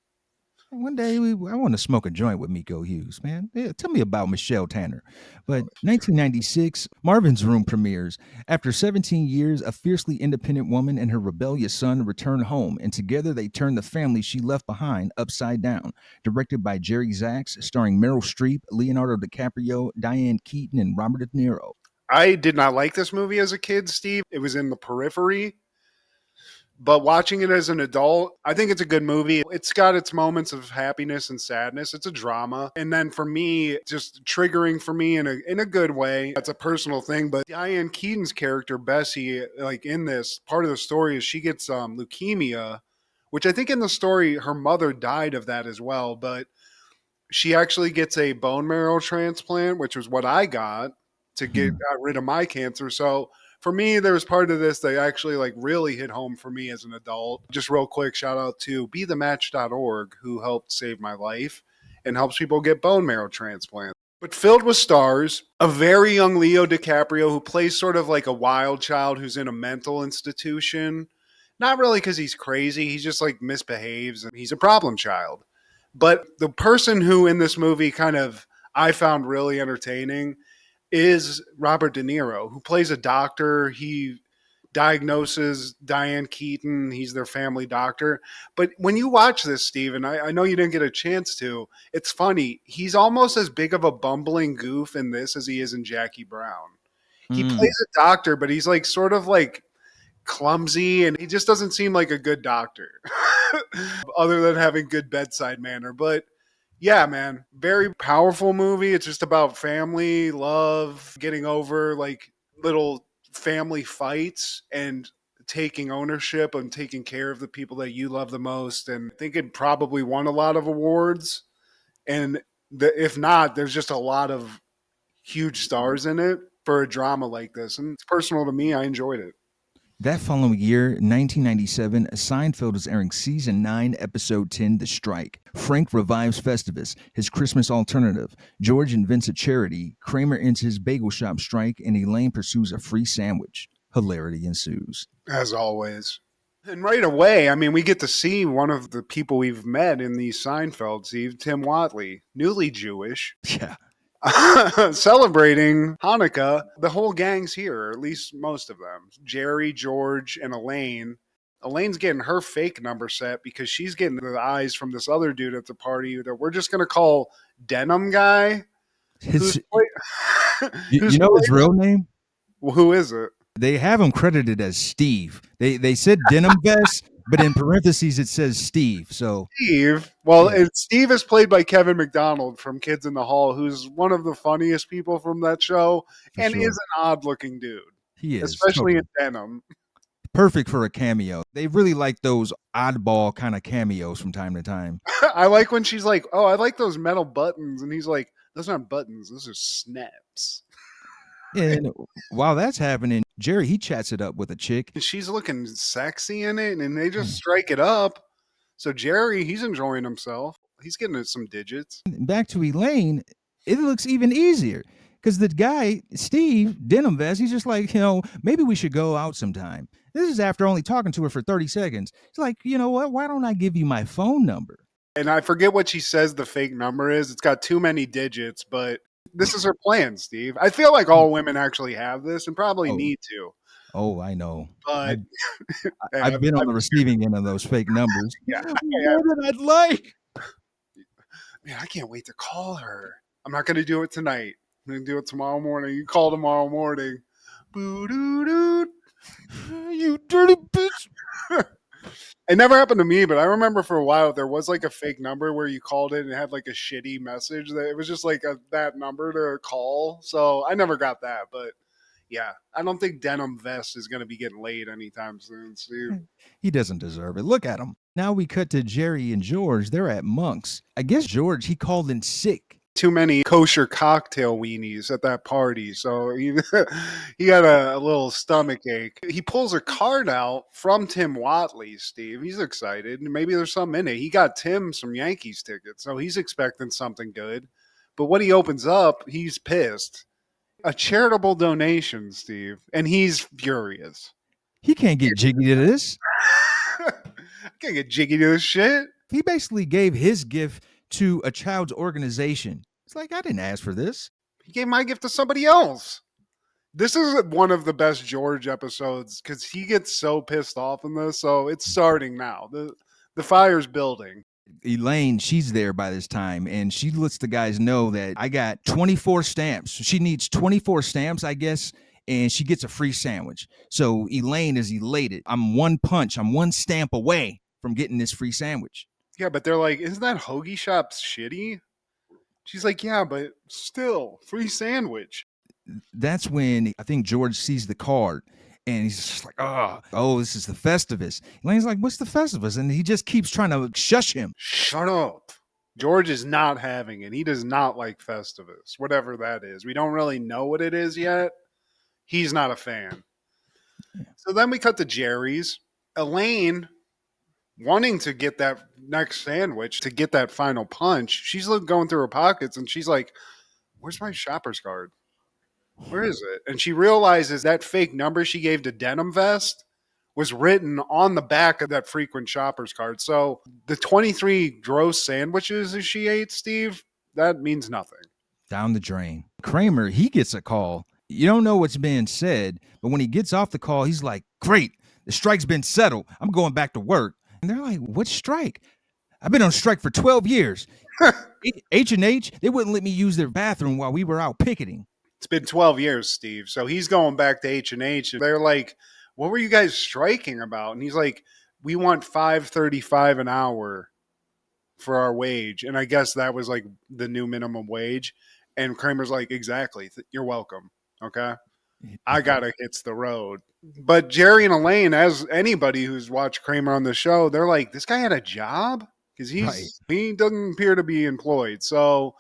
One day I want to smoke a joint with Miko Hughes, man. Yeah, tell me about Michelle Tanner. But 1996, Marvin's Room premieres. After 17 years, a fiercely independent woman and her rebellious son return home, and together they turn the family she left behind upside down. Directed by Jerry Zaks, starring Meryl Streep, Leonardo DiCaprio, Diane Keaton, and Robert De Niro. I did not like this movie as a kid, Steve. It was in the periphery. But watching it as an adult, I think it's a good movie. It's got its moments of happiness and sadness. It's a drama. And then for me, just triggering for me in a good way. That's a personal thing. But Diane Keaton's character, Bessie, like in this, part of the story is she gets leukemia, which I think in the story, her mother died of that as well. But she actually gets a bone marrow transplant, which was what I got to get rid of my cancer. So for me, there was part of this that actually like really hit home for me as an adult. Just real quick, shout out to BeTheMatch.org, who helped save my life and helps people get bone marrow transplants. But filled with stars, a very young Leo DiCaprio who plays sort of like a wild child who's in a mental institution. Not really because he's crazy. He just like misbehaves and he's a problem child. But the person who in this movie kind of I found really entertaining is Robert De Niro, who plays a doctor. He diagnoses Diane Keaton. He's their family doctor. But when you watch this, Steve, I know you didn't get a chance to, it's funny. He's almost as big of a bumbling goof in this as he is in Jackie Brown. He plays a doctor, but he's like sort of like clumsy, and he just doesn't seem like a good doctor other than having good bedside manner. But yeah, man, very powerful movie. It's just about family, love, getting over like little family fights and taking ownership and taking care of the people that you love the most. And I think it probably won a lot of awards. And if not, there's just a lot of huge stars in it for a drama like this. And it's personal to me. I enjoyed it. That following year, 1997, Seinfeld is airing Season 9, Episode 10, The Strike. Frank revives Festivus, his Christmas alternative. George invents a charity. Kramer ends his bagel shop strike, and Elaine pursues a free sandwich. Hilarity ensues. As always. And right away, I mean, we get to see one of the people we've met in the Seinfeld, Steve, Tim Watley, newly Jewish. Yeah. Celebrating Hanukkah. The whole gang's here, or at least most of them. Jerry, George, and Elaine. Elaine's getting her fake number set because she's getting the eyes from this other dude at the party that we're just going to call Denim Guy. You know his real name? Well, who is it? They have him credited as Steve. They said Denim Vest, But in parentheses, it says Steve. So Steve. Well, yeah, Steve is played by Kevin McDonald from Kids in the Hall, who's one of the funniest people from that show for and is sure. an odd-looking dude, He is especially in totally denim. perfect for a cameo. They really like those oddball kind of cameos from time to time. I like when she's like, "Oh, I like those metal buttons," and he's like, "Those aren't buttons; those are snaps." And while that's happening, Jerry, he chats it up with a chick. And she's looking sexy in it, and they just Yeah. strike it up. So Jerry, he's enjoying himself. He's getting some digits. Back to Elaine, it looks even easier because the guy, Steve, denim vest, he's just like, maybe we should go out sometime. This is after only talking to her for 30 seconds. It's like, you know what? Why don't I give you my phone number? And I forget what she says the fake number is. It's got too many digits, but this is her plan, Steve. I feel like all women actually have this and probably Oh, need to. oh, I know. But hey, I've been on the receiving end of those fake numbers. yeah, More than I'd like. man, I can't wait to call her. I'm not going to do it tonight. I'm going to do it tomorrow morning. You call tomorrow morning. Boo doo doo. You dirty bitch. It never happened to me, but I remember for a while there was like a fake number where you called it and it had like a shitty message that it was just like that number to call. So I never got that, but yeah, I don't think Denim Vest is going to be getting laid anytime soon, Steve. He doesn't deserve it. Look at him. Now we cut to Jerry and George. They're at Monk's. I guess George, he called in sick. Too many kosher cocktail weenies at that party, so he got a little stomach ache. He pulls a card out from Tim Watley, Steve. He's excited. Maybe there's something in it. He got Tim some Yankees tickets, so he's expecting something good. But when he opens up, he's pissed. A charitable donation, Steve, and he's furious. He can't get jiggy to this. I can't get jiggy to this shit. He basically gave his gift to a child's organization. It's like, I didn't ask for this. He gave my gift to somebody else. This is one of the best George episodes because he gets so pissed off in this. So it's starting now. The fire's building. Elaine, she's there by this time, and she lets the guys know that I got 24 stamps. She needs 24 stamps, I guess, and she gets a free sandwich. So Elaine is elated. I'm one punch, I'm one stamp away from getting this free sandwich. Yeah, but they're like, isn't that hoagie shop shitty? She's like, yeah, but still, free sandwich. That's when I think George sees the card and he's just like, oh, this is the Festivus. Elaine's like, what's the Festivus? And he just keeps trying to shush him. Shut up. George is not having it. He does not like Festivus, whatever that is. We don't really know what it is yet. He's not a fan. So then we cut to Jerry's. Elaine, wanting to get that next sandwich, to get that final punch, she's going through her pockets and she's like, where's my shopper's card? Where is it? And she realizes that fake number she gave to Denim Vest was written on the back of that frequent shopper's card. So the 23 gross sandwiches that she ate, Steve, that means nothing. Down the drain. Kramer, he gets a call. You don't know what's being said, but when he gets off the call, he's like, great, the strike's been settled. I'm going back to work. And they're like, what strike? I've been on strike for 12 years. H&H, they wouldn't let me use their bathroom while we were out picketing. It's been 12 years, Steve. So he's going back to H&H. And they're like, what were you guys striking about? And he's like, we want $5.35 an hour for our wage. And I guess that was like the new minimum wage. And Kramer's like, exactly. You're welcome. Okay. I gotta hit the road. But Jerry and Elaine, as anybody who's watched Kramer on the show, they're like, this guy had a job? Because he doesn't appear to be employed. So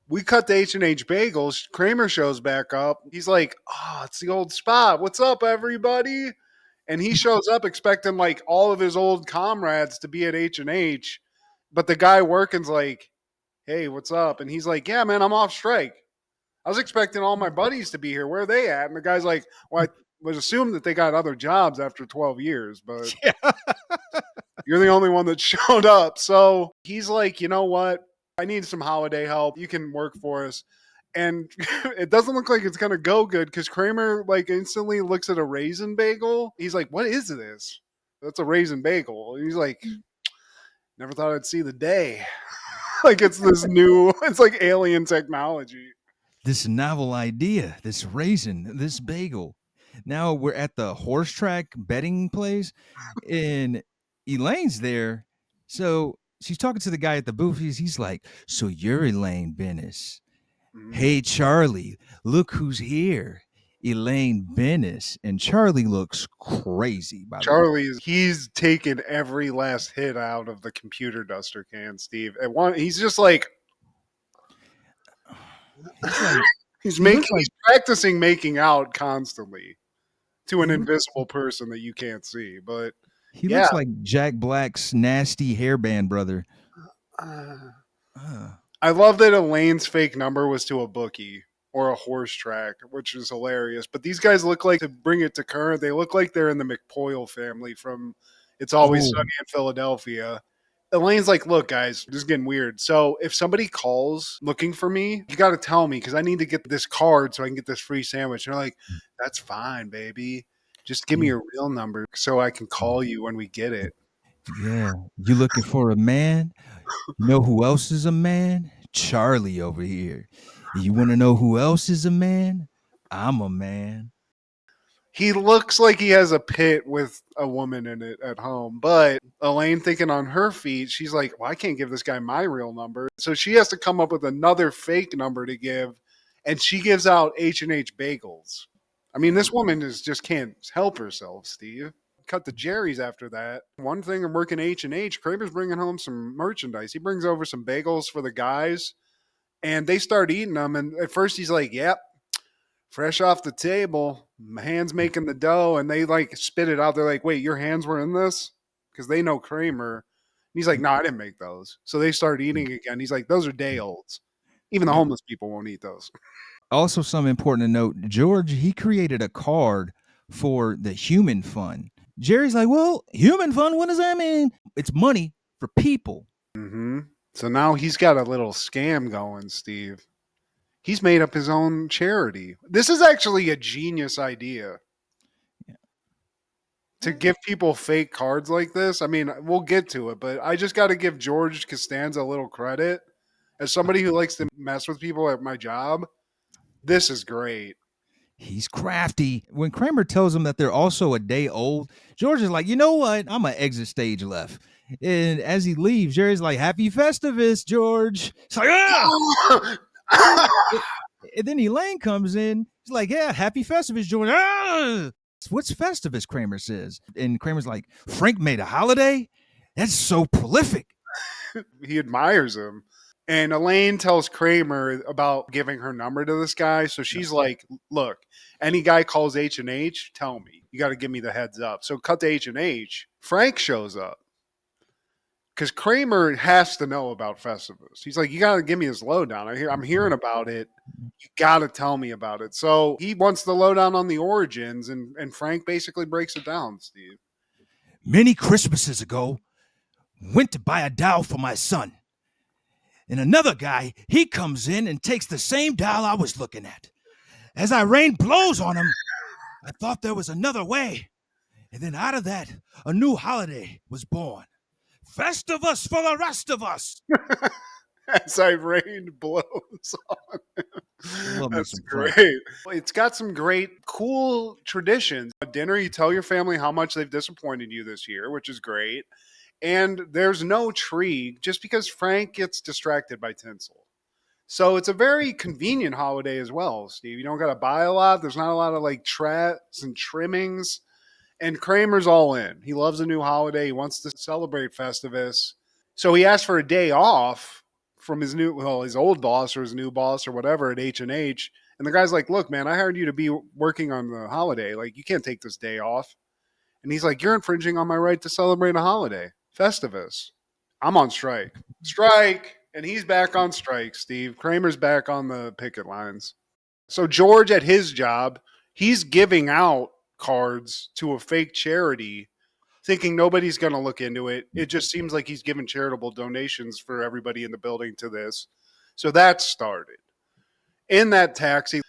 we cut to H&H Bagels. Kramer shows back up. He's like, oh, it's the old spot. What's up, everybody? And he shows up expecting like all of his old comrades to be at H&H. But the guy working's like, hey, what's up? And he's like, yeah, man, I'm off strike. I was expecting all my buddies to be here. Where are they at? And the guy's like, well, I was assumed that they got other jobs after 12 years, but you're the only one that showed up. So he's like, you know what? I need some holiday help. You can work for us. And it doesn't look like it's going to go good because Kramer like instantly looks at a raisin bagel. He's like, what is this? That's a raisin bagel. And he's like, never thought I'd see the day. Like it's this new, it's like alien technology. This novel idea, this raisin, this bagel. Now we're at the horse track betting place, and Elaine's there. So she's talking to the guy at the booth. He's like, so you're Elaine Bennis. Hey, Charlie, look who's here. Elaine Bennis. And Charlie looks crazy, by the way. He's taken every last hit out of the computer duster can, Steve. He's just like, He's like, he's he looks like he's practicing making out constantly to an invisible person that you can't see. But he yeah. looks like Jack Black's nasty hairband brother. I love that Elaine's fake number was to a bookie or a horse track, which is hilarious. But these guys look like, to bring it to current, they look like they're in the McPoyle family from It's Always Sunny in Philadelphia. Elaine's like, look, guys, this is getting weird. So if somebody calls looking for me, you got to tell me because I need to get this card so I can get this free sandwich. And they're like, that's fine, baby. Just give me your real number so I can call you when we get it. Yeah. You looking for a man? You know who else is a man? Charlie over here. You want to know who else is a man? I'm a man. He looks like he has a pit with a woman in it at home, but Elaine, thinking on her feet, she's like, well, I can't give this guy my real number. So she has to come up with another fake number to give, and she gives out H&H bagels. I mean, this woman just can't help herself, Steve. Cut to Jerry's after that. One thing, I'm working H&H. Kramer's bringing home some merchandise. He brings over some bagels for the guys, and they start eating them. And at first he's like, yep, fresh off the table, my hands making the dough, and they like spit it out. They're like, wait, your hands were in this? Because they know Kramer. And he's like, no, I didn't make those. So they start eating again. He's like, those are day olds. Even the homeless people won't eat those. Also, something important to note, George, he created a card for the human fund. Jerry's like, well, human fund, what does that mean? It's money for people. Mm-hmm. So now he's got a little scam going, Steve. He's made up his own charity. This is actually a genius idea. To give people fake cards like this. I mean, we'll get to it, but I just got to give George Costanza a little credit. As somebody who likes to mess with people at my job, this is great. He's crafty. When Kramer tells him that they're also a day old, George is like, you know what? I'm going to exit stage left. And as he leaves, Jerry's like, happy Festivus, George. It's like, ah! And then Elaine comes in. He's like, yeah, happy Festivus, George. Ah! What's Festivus, Kramer says. And Kramer's like, Frank made a holiday? That's so prolific. He admires him. And Elaine tells Kramer about giving her number to this guy. So she's like, look, any guy calls H&H, tell me. You got to give me the heads up. So cut to H&H. Frank shows up. Because Kramer has to know about Festivus. He's like, you got to give me this lowdown. I'm hearing about it. You got to tell me about it. So he wants the lowdown on the origins, and Frank basically breaks it down, Steve. Many Christmases ago, went to buy a doll for my son. And another guy, he comes in and takes the same doll I was looking at. As I rained blows on him, I thought there was another way. And then out of that, a new holiday was born. Festivus for the rest of us. As I rained blows on him. That's great. It's got some great, cool traditions. At dinner, you tell your family how much they've disappointed you this year, which is great. And there's no tree just because Frank gets distracted by tinsel. So it's a very convenient holiday as well, Steve. You don't got to buy a lot. There's not a lot of like traps and trimmings. And Kramer's all in. He loves a new holiday. He wants to celebrate Festivus. So he asked for a day off from his old boss or his new boss or whatever at H&H. And the guy's like, look, man, I hired you to be working on the holiday. Like, you can't take this day off. And he's like, you're infringing on my right to celebrate a holiday. Festivus. I'm on strike. Strike. And he's back on strike, Steve. Kramer's back on the picket lines. So George at his job, he's giving out cards to a fake charity thinking nobody's going to look into it. It just seems like he's giving charitable donations for everybody in the building to this. So that started. In that taxi,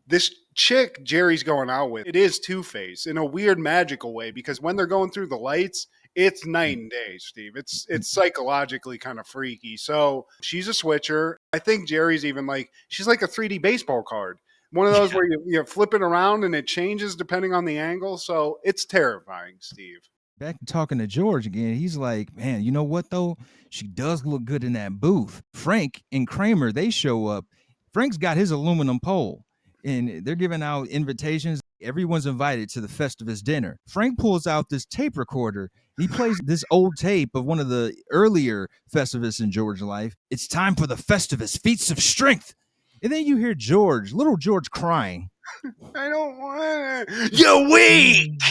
this chick Jerry's going out with, it is Two-Face in a weird magical way because when they're going through the lights, it's night and day, Steve. It's psychologically kind of freaky. So she's a switcher. I think Jerry's even like, she's like a 3D baseball card. One of those where you flip it around and it changes depending on the angle. So it's terrifying, Steve. Back to talking to George again, he's like, man, you know what though? She does look good in that booth. Frank and Kramer, they show up. Frank's got his aluminum pole and they're giving out invitations. Everyone's invited to the Festivus dinner. Frank pulls out this tape recorder and he plays this old tape of one of the earlier Festivus in George's life. It's time for the Festivus feats of strength. And then you hear George, little George crying. I don't want it. You're weak.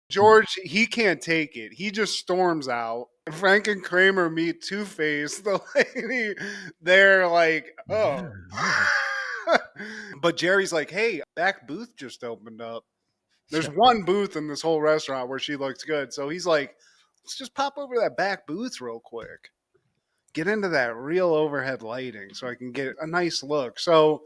George, he can't take it. He just storms out. Frank and Kramer meet Two-Face, the lady. They're like, oh. But Jerry's like, hey, back booth just opened up. There's one booth in this whole restaurant where she looks good. So he's like, let's just pop over to that back booth real quick. Get into that real overhead lighting so I can get a nice look. So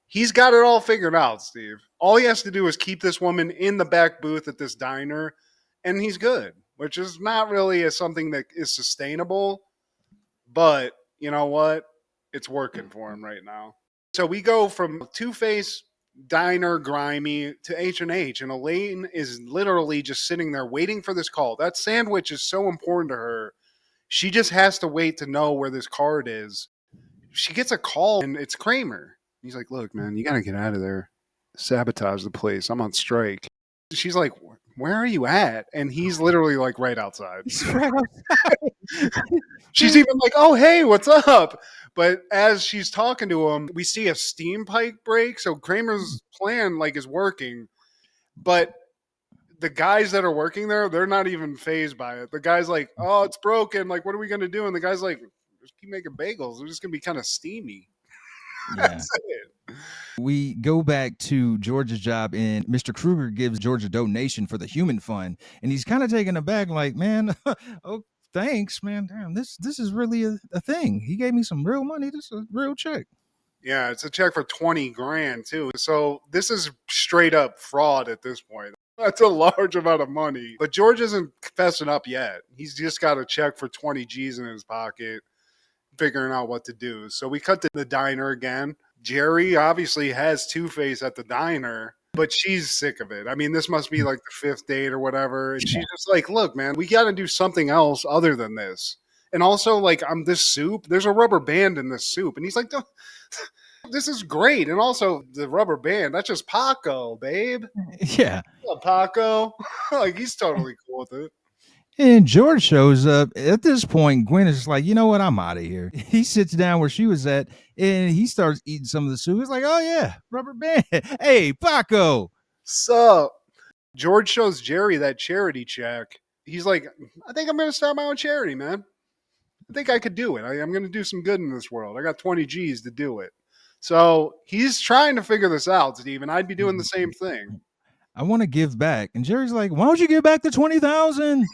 he's got it all figured out, Steve. All he has to do is keep this woman in the back booth at this diner, and he's good, which is not really something that is sustainable. But you know what? It's working for him right now. So we go from Two-Face, diner, grimy, to H&H, and Elaine is literally just sitting there waiting for this call. That sandwich is so important to her. She just has to wait to know where this card is. She gets a call, and it's Kramer. He's like, look, man, you got to get out of there. Sabotage the place. I'm on strike. She's like, where are you at? And he's literally like right outside. She's even like, oh, hey, what's up? But as she's talking to him, we see a steam pipe break. So Kramer's plan like is working. But the guys that are working there, they're not even phased by it. The guy's like, oh, it's broken. Like, what are we going to do? And the guy's like, just keep making bagels. They're just going to be kind of steamy. Yeah. That's it. We go back to George's job, and Mr. Kruger gives George a donation for the human fund, and he's kind of taken aback, like, man, oh, thanks, man. Damn, this is really a thing. He gave me some real money. This is a real check. Yeah, it's a check for 20 grand too. So this is straight up fraud at this point. That's a large amount of money. But George isn't fessing up yet. He's just got a check for 20 G's in his pocket, figuring out what to do. So we cut to the diner again. Jerry obviously has Two-Face at the diner, but she's sick of it. I mean, this must be like the fifth date or whatever. And she's just like, look, man, we got to do something else other than this. And also, like, this soup, there's a rubber band in this soup. And he's like, this is great. And also, the rubber band, that's just Paco, babe. Yeah. Paco. Like, he's totally cool with it. And George shows up. At this point, Gwen is like, you know what? I'm out of here. He sits down where she was at and he starts eating some of the soup. He's like, oh, yeah, rubber band. Hey, Paco. So, George shows Jerry that charity check. He's like, I think I'm going to start my own charity, man. I think I could do it. I'm going to do some good in this world. I got 20 G's to do it. So he's trying to figure this out, Steve, and I'd be doing the same thing. I want to give back. And Jerry's like, why don't you give back the 20,000?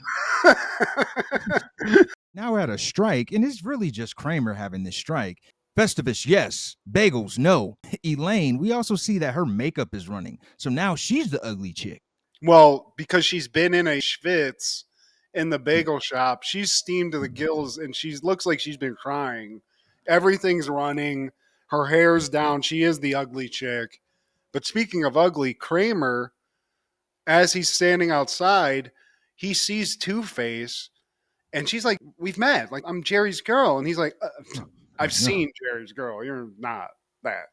Now we're at a strike, and it's really just Kramer having this strike. Festivus, yes. Bagels, no. Elaine, we also see that her makeup is running. So now she's the ugly chick. Well, because she's been in a schwitz in the bagel shop, she's steamed to the gills, and she looks like she's been crying. Everything's running. Her hair's down. She is the ugly chick. But speaking of ugly, Kramer, as he's standing outside, he sees Two-Face, and she's like, we've met. Like, I'm Jerry's girl. And he's like, I've seen Jerry's girl. You're not that.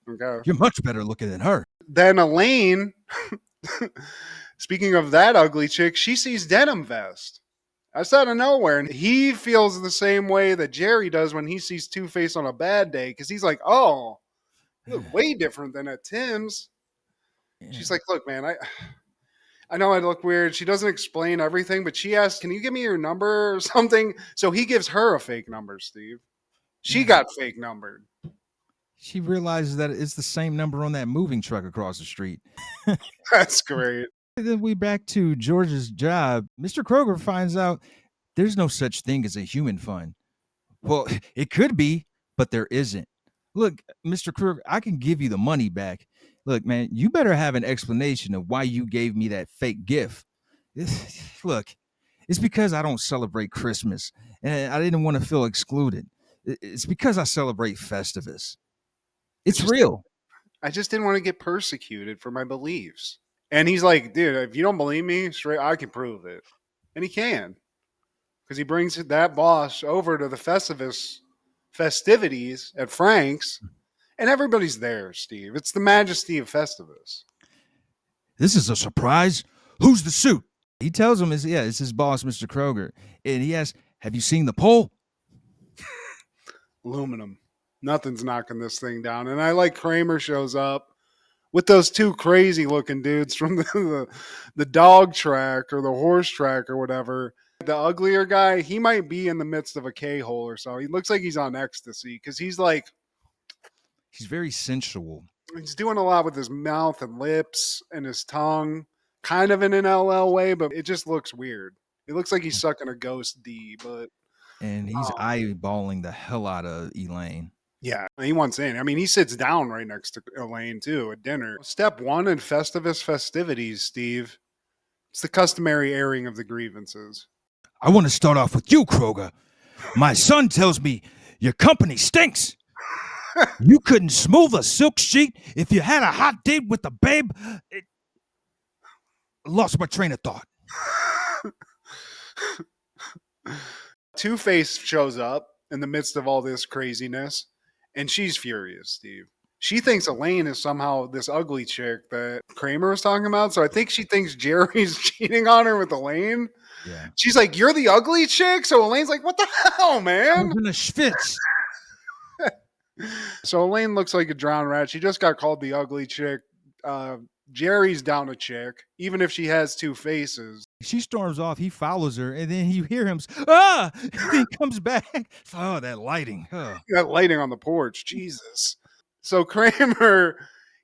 Okay. You're much better looking than her. Then Elaine, speaking of that ugly chick, she sees Denim Vest. That's out of nowhere. And he feels the same way that Jerry does when he sees Two-Face on a bad day. Because he's like, oh, you look way different than at Tim's. Yeah. She's like, look, man, I know I look weird. She doesn't explain everything, but she asks, can you give me your number or something? So he gives her a fake number, Steve. She got fake numbered. She realizes that it's the same number on that moving truck across the street. That's great. Then we back to George's job. Mr. Kroger finds out there's no such thing as a human fund. Well, it could be, but there isn't. Look, Mr. Kroger, I can give you the money back. Look, man, you better have an explanation of why you gave me that fake gift. Look, it's because I don't celebrate Christmas, and I didn't want to feel excluded. It's because I celebrate Festivus. It's real. I just didn't want to get persecuted for my beliefs. And he's like, dude, if you don't believe me, straight, I can prove it. And he can. Because he brings that boss over to the Festivus festivities at Frank's, and everybody's there, Steve. It's the majesty of Festivus. This is a surprise. Who's the suit? He tells him, it's his boss, Mr. Kroger. And he asks, have you seen the pole? Aluminum. Nothing's knocking this thing down. And I like Kramer shows up with those two crazy looking dudes from the dog track or the horse track or whatever. The uglier guy, he might be in the midst of a K-hole or so. He looks like he's on ecstasy because he's very sensual. He's doing a lot with his mouth and lips and his tongue, kind of in an LL way, but it just looks weird. It looks like he's sucking a ghost D, but and he's eyeballing the hell out of Elaine. Yeah, he wants in. I mean, he sits down right next to Elaine too at dinner. Step one in Festivus festivities, Steve. It's the customary airing of the grievances. I want to start off with you, Kroger. My son tells me your company stinks. You couldn't smooth a silk sheet if you had a hot date with the babe. Lost my train of thought. Two-Face shows up in the midst of all this craziness, and she's furious, Steve. She thinks Elaine is somehow this ugly chick that Kramer was talking about. So I think she thinks Jerry's cheating on her with Elaine. Yeah. She's like, you're the ugly chick? So Elaine's like, what the hell, man? I'm in a schwitz. So Elaine looks like a drowned rat. She just got called the ugly chick. Jerry's down a chick, even if she has two faces. She storms off. He follows her, and then you hear him, ah! And then he comes back. Oh, that lighting. Oh. That lighting on the porch. Jesus. So Kramer,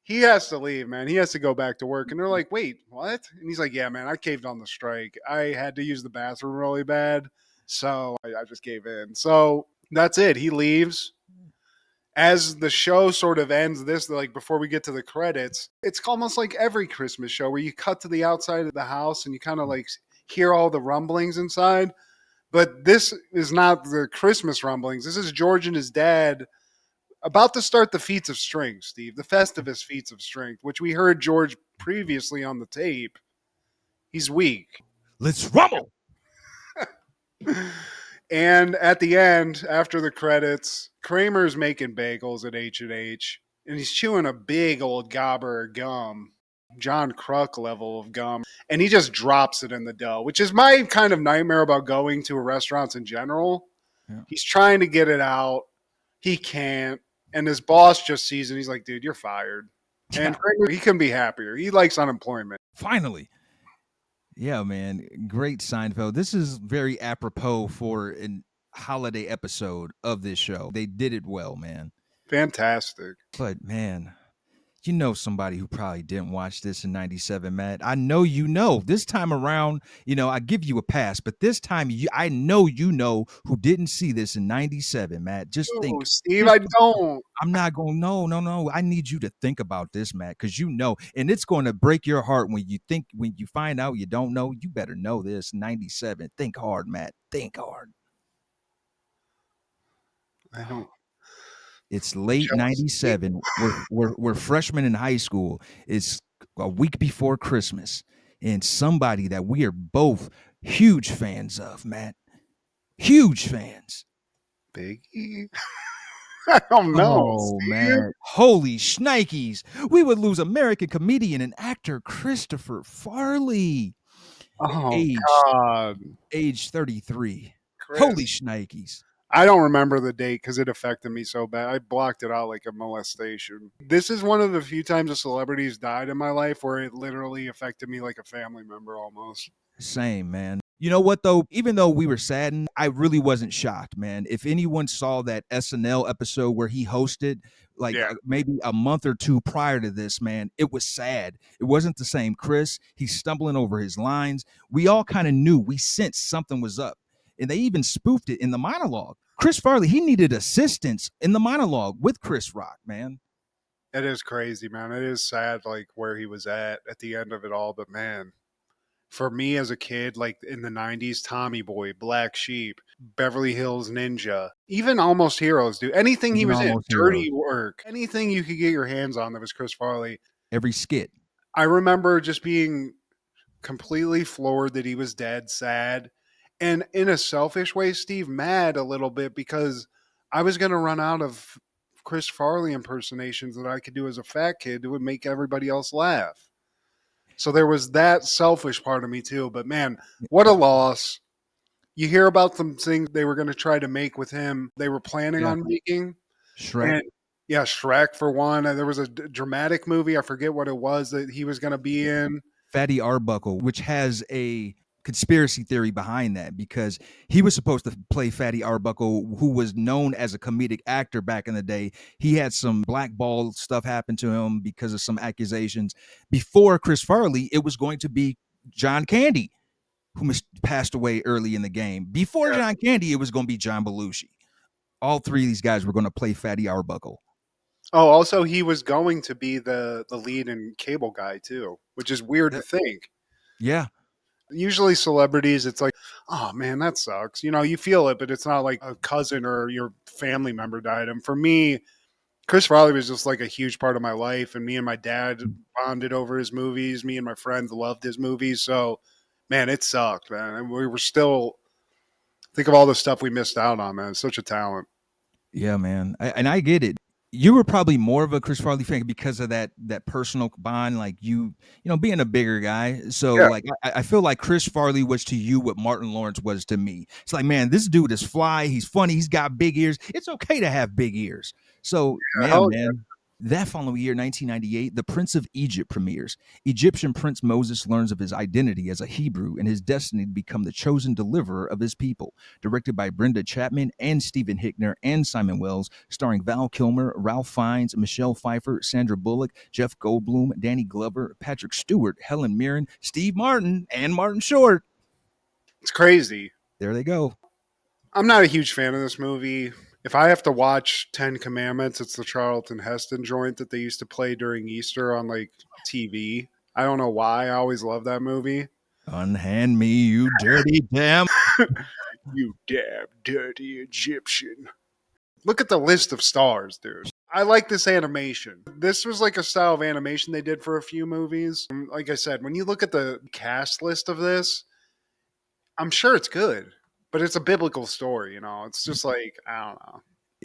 he has to leave, man. He has to go back to work. And they're like, wait, what? And he's like, yeah, man, I caved on the strike. I had to use the bathroom really bad. So I just gave in. So that's it. He leaves. As the show sort of ends, like before we get to the credits, it's almost like every Christmas show where you cut to the outside of the house and you kind of like hear all the rumblings inside. But this is not the Christmas rumblings. This is George and his dad about to start the feats of strength, Steve, the Festivus feats of strength, which we heard George previously on the tape. He's weak. Let's rumble. And at the end, after the credits, Kramer's making bagels at H&H, and he's chewing a big old gobber of gum, John Kruk level of gum, and he just drops it in the dough, which is my kind of nightmare about going to restaurants in general. Yeah. He's trying to get it out. He can't. And his boss just sees it. He's like, dude, you're fired. Yeah. And Kramer, he couldn't be happier. He likes unemployment. Finally. Yeah, man. Great Seinfeld. This is very apropos for a holiday episode of this show. They did it well, man. Fantastic. But, man, you know somebody who probably didn't watch this in 97, Matt. I know you know. This time around, I give you a pass. But this time, I know you know who didn't see this in 97, Matt. Just think. Steve, I don't. I'm not going, no. I need you to think about this, Matt, because and it's going to break your heart when you find out you don't know. You better know this. 97. Think hard, Matt. Think hard. I don't. It's late 97. We're freshmen in high school. It's a week before Christmas. And somebody that we are both huge fans of, Matt. Huge fans. Biggie? I don't know. Oh, man. Holy shnikes. We would lose American comedian and actor Christopher Farley. Oh, God. Age 33. Chris. Holy shnikes. I don't remember the date because it affected me so bad. I blocked it out like a molestation. This is one of the few times a celebrity's died in my life where it literally affected me like a family member almost. Same, man. You know what, though? Even though we were saddened, I really wasn't shocked, man. If anyone saw that SNL episode where he hosted, maybe a month or two prior to this, man, it was sad. It wasn't the same Chris. He's stumbling over his lines. We all kind of knew. We sensed something was up. And they even spoofed it in the monologue. Chris Farley, he needed assistance in the monologue with Chris Rock, man. It is crazy, man. It is sad, like, where he was at the end of it all. But, man, for me as a kid, like, in the 90s, Tommy Boy, Black Sheep, Beverly Hills Ninja, even Almost Heroes, dude. Anything he was in, Dirty Work, anything you could get your hands on that was Chris Farley. Every skit. I remember just being completely floored that he was dead, sad, and in a selfish way, Steve, mad a little bit because I was going to run out of Chris Farley impersonations that I could do as a fat kid that would make everybody else laugh. So there was that selfish part of me too. But man, what a loss. You hear about some things they were going to try to make with him, they were planning Yeah. on making. Shrek. And yeah, Shrek for one. And there was a dramatic movie, I forget what it was, that he was going to be in. Fatty Arbuckle, which has a conspiracy theory behind that because he was supposed to play Fatty Arbuckle, who was known as a comedic actor back in the day. He had some blackball stuff happen to him because of some accusations. Before Chris Farley, it was going to be John Candy, who passed away early in the game. Before John Candy, it was going to be John Belushi. All three of these guys were going to play Fatty Arbuckle. Oh, also he was going to be the lead in Cable Guy too, which is weird to think. Yeah. Usually celebrities, it's like, oh man, that sucks. You know, you feel it, but it's not like a cousin or your family member died. And for me, Chris Farley was just like a huge part of my life, and me and my dad bonded over his movies. Me and my friends loved his movies. So, man, it sucked, man. And we were still think of all the stuff we missed out on, man. Such a talent. Yeah, man. I get it. You were probably more of a Chris Farley fan because of that personal bond, like you know, being a bigger guy. So Yeah. like I feel like Chris Farley was to you what Martin Lawrence was to me. It's like, man, this dude is fly, he's funny, he's got big ears. It's okay to have big ears. So yeah, man. That following year, 1998, The Prince of Egypt premieres. Egyptian Prince Moses learns of his identity as a Hebrew and his destiny to become the chosen deliverer of his people. Directed by Brenda Chapman and Stephen Hickner and Simon Wells, starring Val Kilmer, Ralph Fiennes, Michelle Pfeiffer, Sandra Bullock, Jeff Goldblum, Danny Glover, Patrick Stewart, Helen Mirren, Steve Martin, and Martin Short. It's crazy. There they go. I'm not a huge fan of this movie. If I have to watch 10 Commandments, it's the Charlton Heston joint that they used to play during Easter on like TV. I don't know why. I always love that movie. Unhand me, you dirty damn. You damn dirty Egyptian. Look at the list of stars, dude. I like this animation. This was like a style of animation they did for a few movies. Like I said, when you look at the cast list of this, I'm sure it's good. But it's a biblical story, you know. It's just like, I don't know.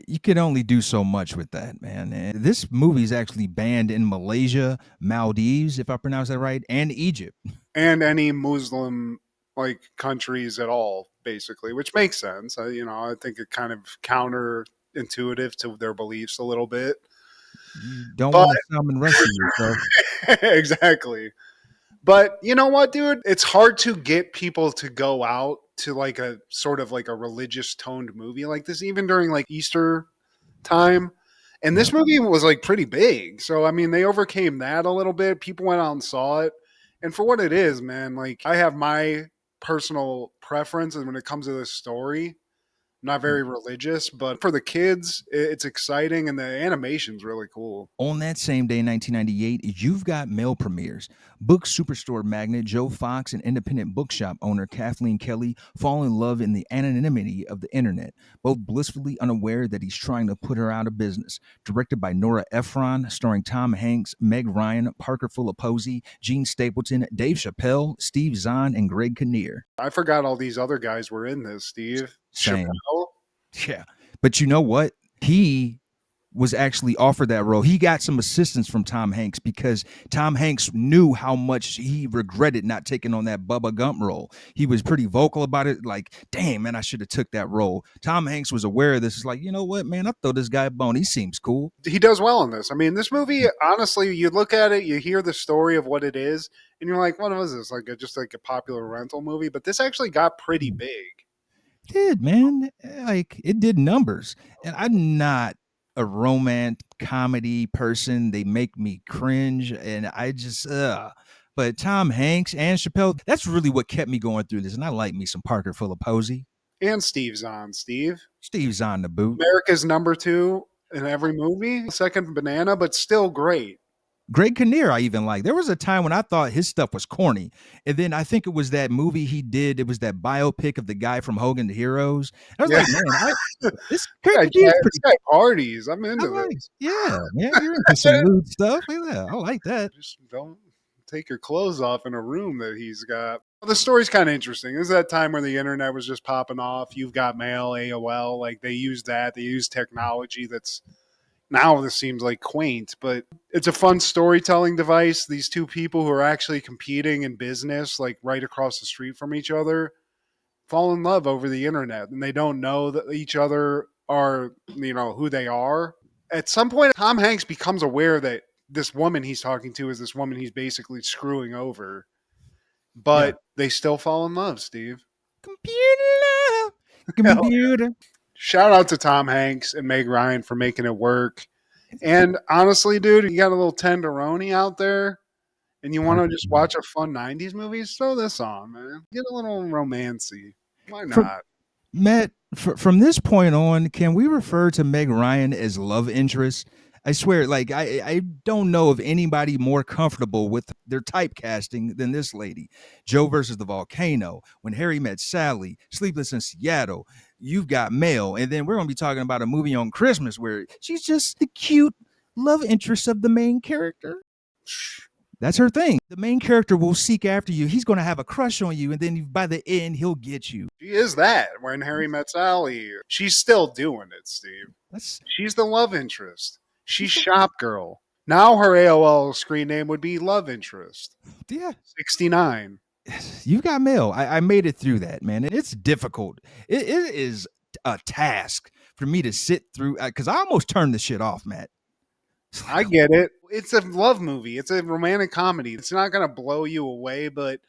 You can only do so much with that, man. And this movie is actually banned in Malaysia, Maldives, if I pronounce that right, and Egypt. And any Muslim like countries at all, basically, which makes sense. I think it kind of counterintuitive to their beliefs a little bit. You don't want Salman Rushdie yourself. Exactly. But you know what, dude? It's hard to get people to go out to like a sort of like a religious toned movie like this, even during like Easter time. And this movie was like pretty big. So, I mean, they overcame that a little bit. People went out and saw it. And for what it is, man, like I have my personal preferences when it comes to this story. I'm not very religious, but for the kids, it's exciting and the animation's really cool. On that same day, 1998, you've got male premieres. Book superstore magnate Joe Fox and independent bookshop owner Kathleen Kelly fall in love in the anonymity of the internet, both blissfully unaware that he's trying to put her out of business. Directed by Nora Ephron, starring Tom Hanks, Meg Ryan, Parker Filipposi, Gene Stapleton, Dave Chappelle, Steve Zahn, and Greg Kinnear. I forgot all these other guys were in this, Steve. Same. Chappelle? Yeah. But you know what? He was actually offered that role. He got some assistance from Tom Hanks because Tom Hanks knew how much he regretted not taking on that Bubba Gump role. He was pretty vocal about it, like, damn, man, I should have took that role. Tom Hanks was aware of this. It's like, you know what, man, I'll throw this guy a bone. He seems cool. He does well in this. I mean, this movie, honestly, you look at it, you hear the story of what it is, and you're like, what was this? Like just like a popular rental movie? But this actually got pretty big. It did, man. Like, it did numbers. And I'm not a romantic comedy person. They make me cringe, and I just but Tom Hanks and Chappelle, that's really what kept me going through this. And I like me some Parker Filipposi. And Steve's Steve's on the boot. America's number 2 in every movie, second banana, but still great. Greg Kinnear, I even like. There was a time when I thought his stuff was corny. And then I think it was that movie he did. It was that biopic of the guy from Hogan to Heroes. I was like, man, this guy parties. I'm into this. Yeah, man, you're into some lewd stuff. Yeah, I like that. Just don't take your clothes off in a room that he's got. The story's kind of interesting. This is that time where the internet was just popping off. You've got mail, AOL. Like they used that. They used technology that's now this seems like quaint, but it's a fun storytelling device. These two people who are actually competing in business, like right across the street from each other, fall in love over the internet, and they don't know that each other are, who they are. At some point, Tom Hanks becomes aware that this woman he's talking to is this woman he's basically screwing over, but they still fall in love, Steve. Computer love. Computer. Shout out to Tom Hanks and Meg Ryan for making it work. And honestly, dude, you got a little tenderoni out there and you want to just watch a fun 90s movie, throw this on, man. Get a little romancy. Why not? Matt, from this point on, can we refer to Meg Ryan as love interest? I swear, like, I don't know of anybody more comfortable with their typecasting than this lady. Joe versus the Volcano, When Harry Met Sally, Sleepless in Seattle, You've Got Mail, and then we're going to be talking about a movie on Christmas where she's just the cute love interest of the main character. That's her thing. The main character will seek after you. He's going to have a crush on you, and then by the end, he'll get you. She is that. When Harry Met Sally, she's still doing it, Steve. She's the love interest. She's Shop Girl. Now her AOL screen name would be Love Interest. Yeah. 69. You've Got Mail. I made it through that, man. It's difficult. It is a task for me to sit through, because I almost turned the shit off, Matt. I get it. It's a love movie. It's a romantic comedy. It's not going to blow you away, but,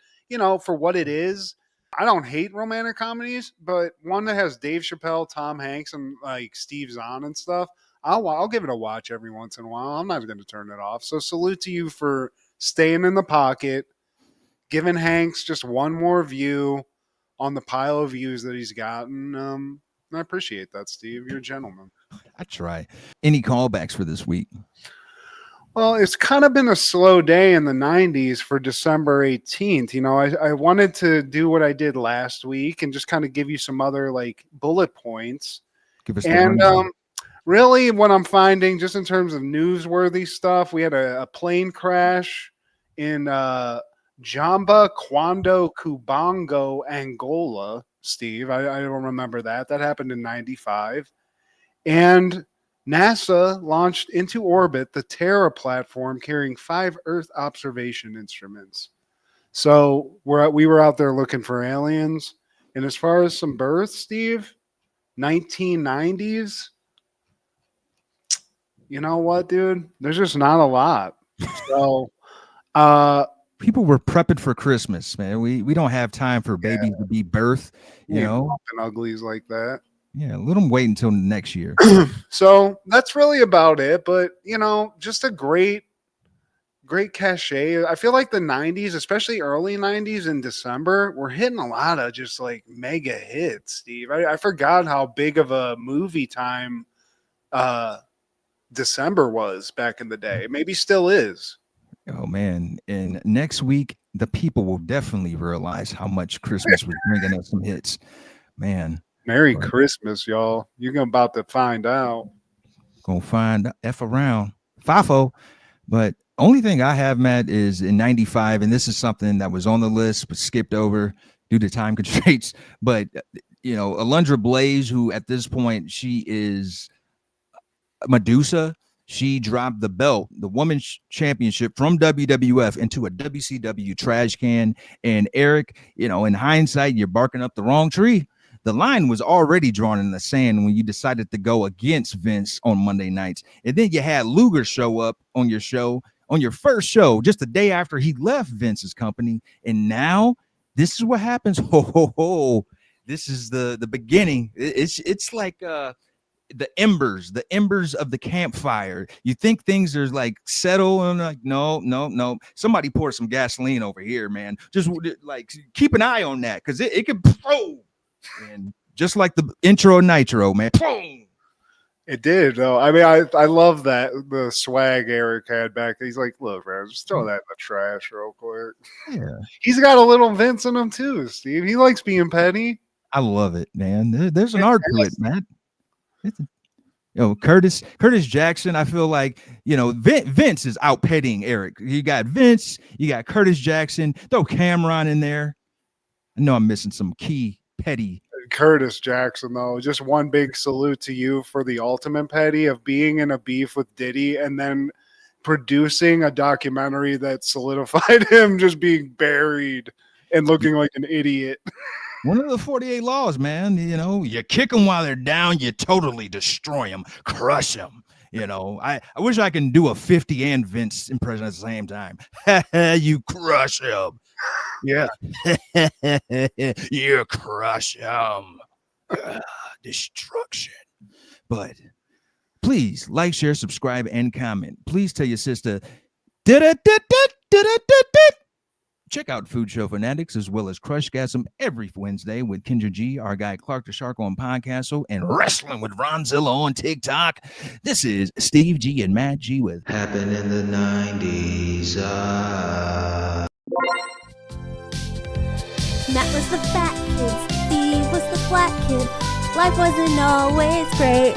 for what it is, I don't hate romantic comedies, but one that has Dave Chappelle, Tom Hanks, and like Steve Zahn and stuff, I'll give it a watch every once in a while. I'm not going to turn it off. So salute to you for staying in the pocket, giving Hanks just one more view on the pile of views that he's gotten. I appreciate that, Steve. You're a gentleman. I try. Any callbacks for this week? Well, it's kind of been a slow day in the 90s for December 18th. I wanted to do what I did last week and just kind of give you some other like bullet points. Give us and really what I'm finding just in terms of newsworthy stuff, we had a plane crash in Jamba, Cuando, Cubango, Angola, Steve. I don't remember that. That happened in 95. And NASA launched into orbit the Terra platform carrying 5 Earth observation instruments. So we were out there looking for aliens. And as far as some births, Steve, 1990s, you know what, dude? There's just not a lot. So people were prepping for Christmas, man. We don't have time for babies to be birthed, and uglies like that. Yeah, let them wait until next year. So that's really about it. But, just a great cachet. I feel like the 90s, especially early 90s in December, we're hitting a lot of just like mega hits, Steve. I forgot how big of a movie time December was back in the day. Maybe still is. Oh, man. And next week, the people will definitely realize how much Christmas was bringing us some hits. Man. Merry Christmas, y'all. You're about to find out. Gonna find F around. FIFO. But only thing I have, Matt, is in 95, and this is something that was on the list but skipped over due to time constraints. But, Alundra Blaze, who at this point, she is Medusa. She dropped the belt, the women's championship from WWF into a WCW trash can. And Eric, in hindsight, you're barking up the wrong tree. The line was already drawn in the sand when you decided to go against Vince on Monday nights. And then you had Luger show up on your show, on your first show, just the day after he left Vince's company. And now this is what happens. Ho, ho, ho. This is the beginning. It's like the embers of the campfire. You think things are like settle, and like no. Somebody pour some gasoline over here, man. Just like keep an eye on that because it could probe. And just like the intro Nitro, man. Boom! It did, though. I mean, I love that the swag Eric had back. He's like, look, man, just throw that in the trash real quick. Yeah. He's got a little Vince in him too, Steve. He likes being petty. I love it, man. There's an art to it, man. Curtis Jackson. I feel like, Vince is outpetting Eric. You got Vince, you got Curtis Jackson. Throw Cameron in there. I know I'm missing some key petty. Curtis Jackson, though, just one big salute to you for the ultimate petty of being in a beef with Diddy and then producing a documentary that solidified him just being buried and looking like an idiot. One of the 48 laws, man. You kick them while they're down, you totally destroy them, crush them. I wish I can do a 50 and Vince impression at the same time. You crush him. Yeah. You crush him. Destruction. But please like, share, subscribe, and comment. Please tell your sister. Check out Food Show Fanatics as well as Crushgasm every Wednesday with Kendra G, our guy Clark the Shark on Podcastle, and Wrestling with Ronzilla on TikTok. This is Steve G and Matt G with Happened in the 90s. Matt was the fat kid, Steve was the flat kid. Life wasn't always great,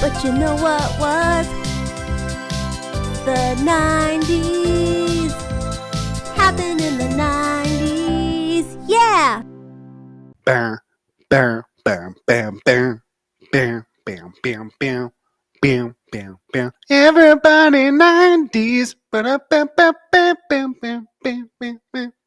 but you know what was? The 90s. Happened in the 90s. Yeah! Bam, bam, bam, bam, bam, bam, bam, bam, bam, bam, bam, bam. Everybody 90s. Ba-da-bam, bam, bam, bam, bam, bam, bam, bam.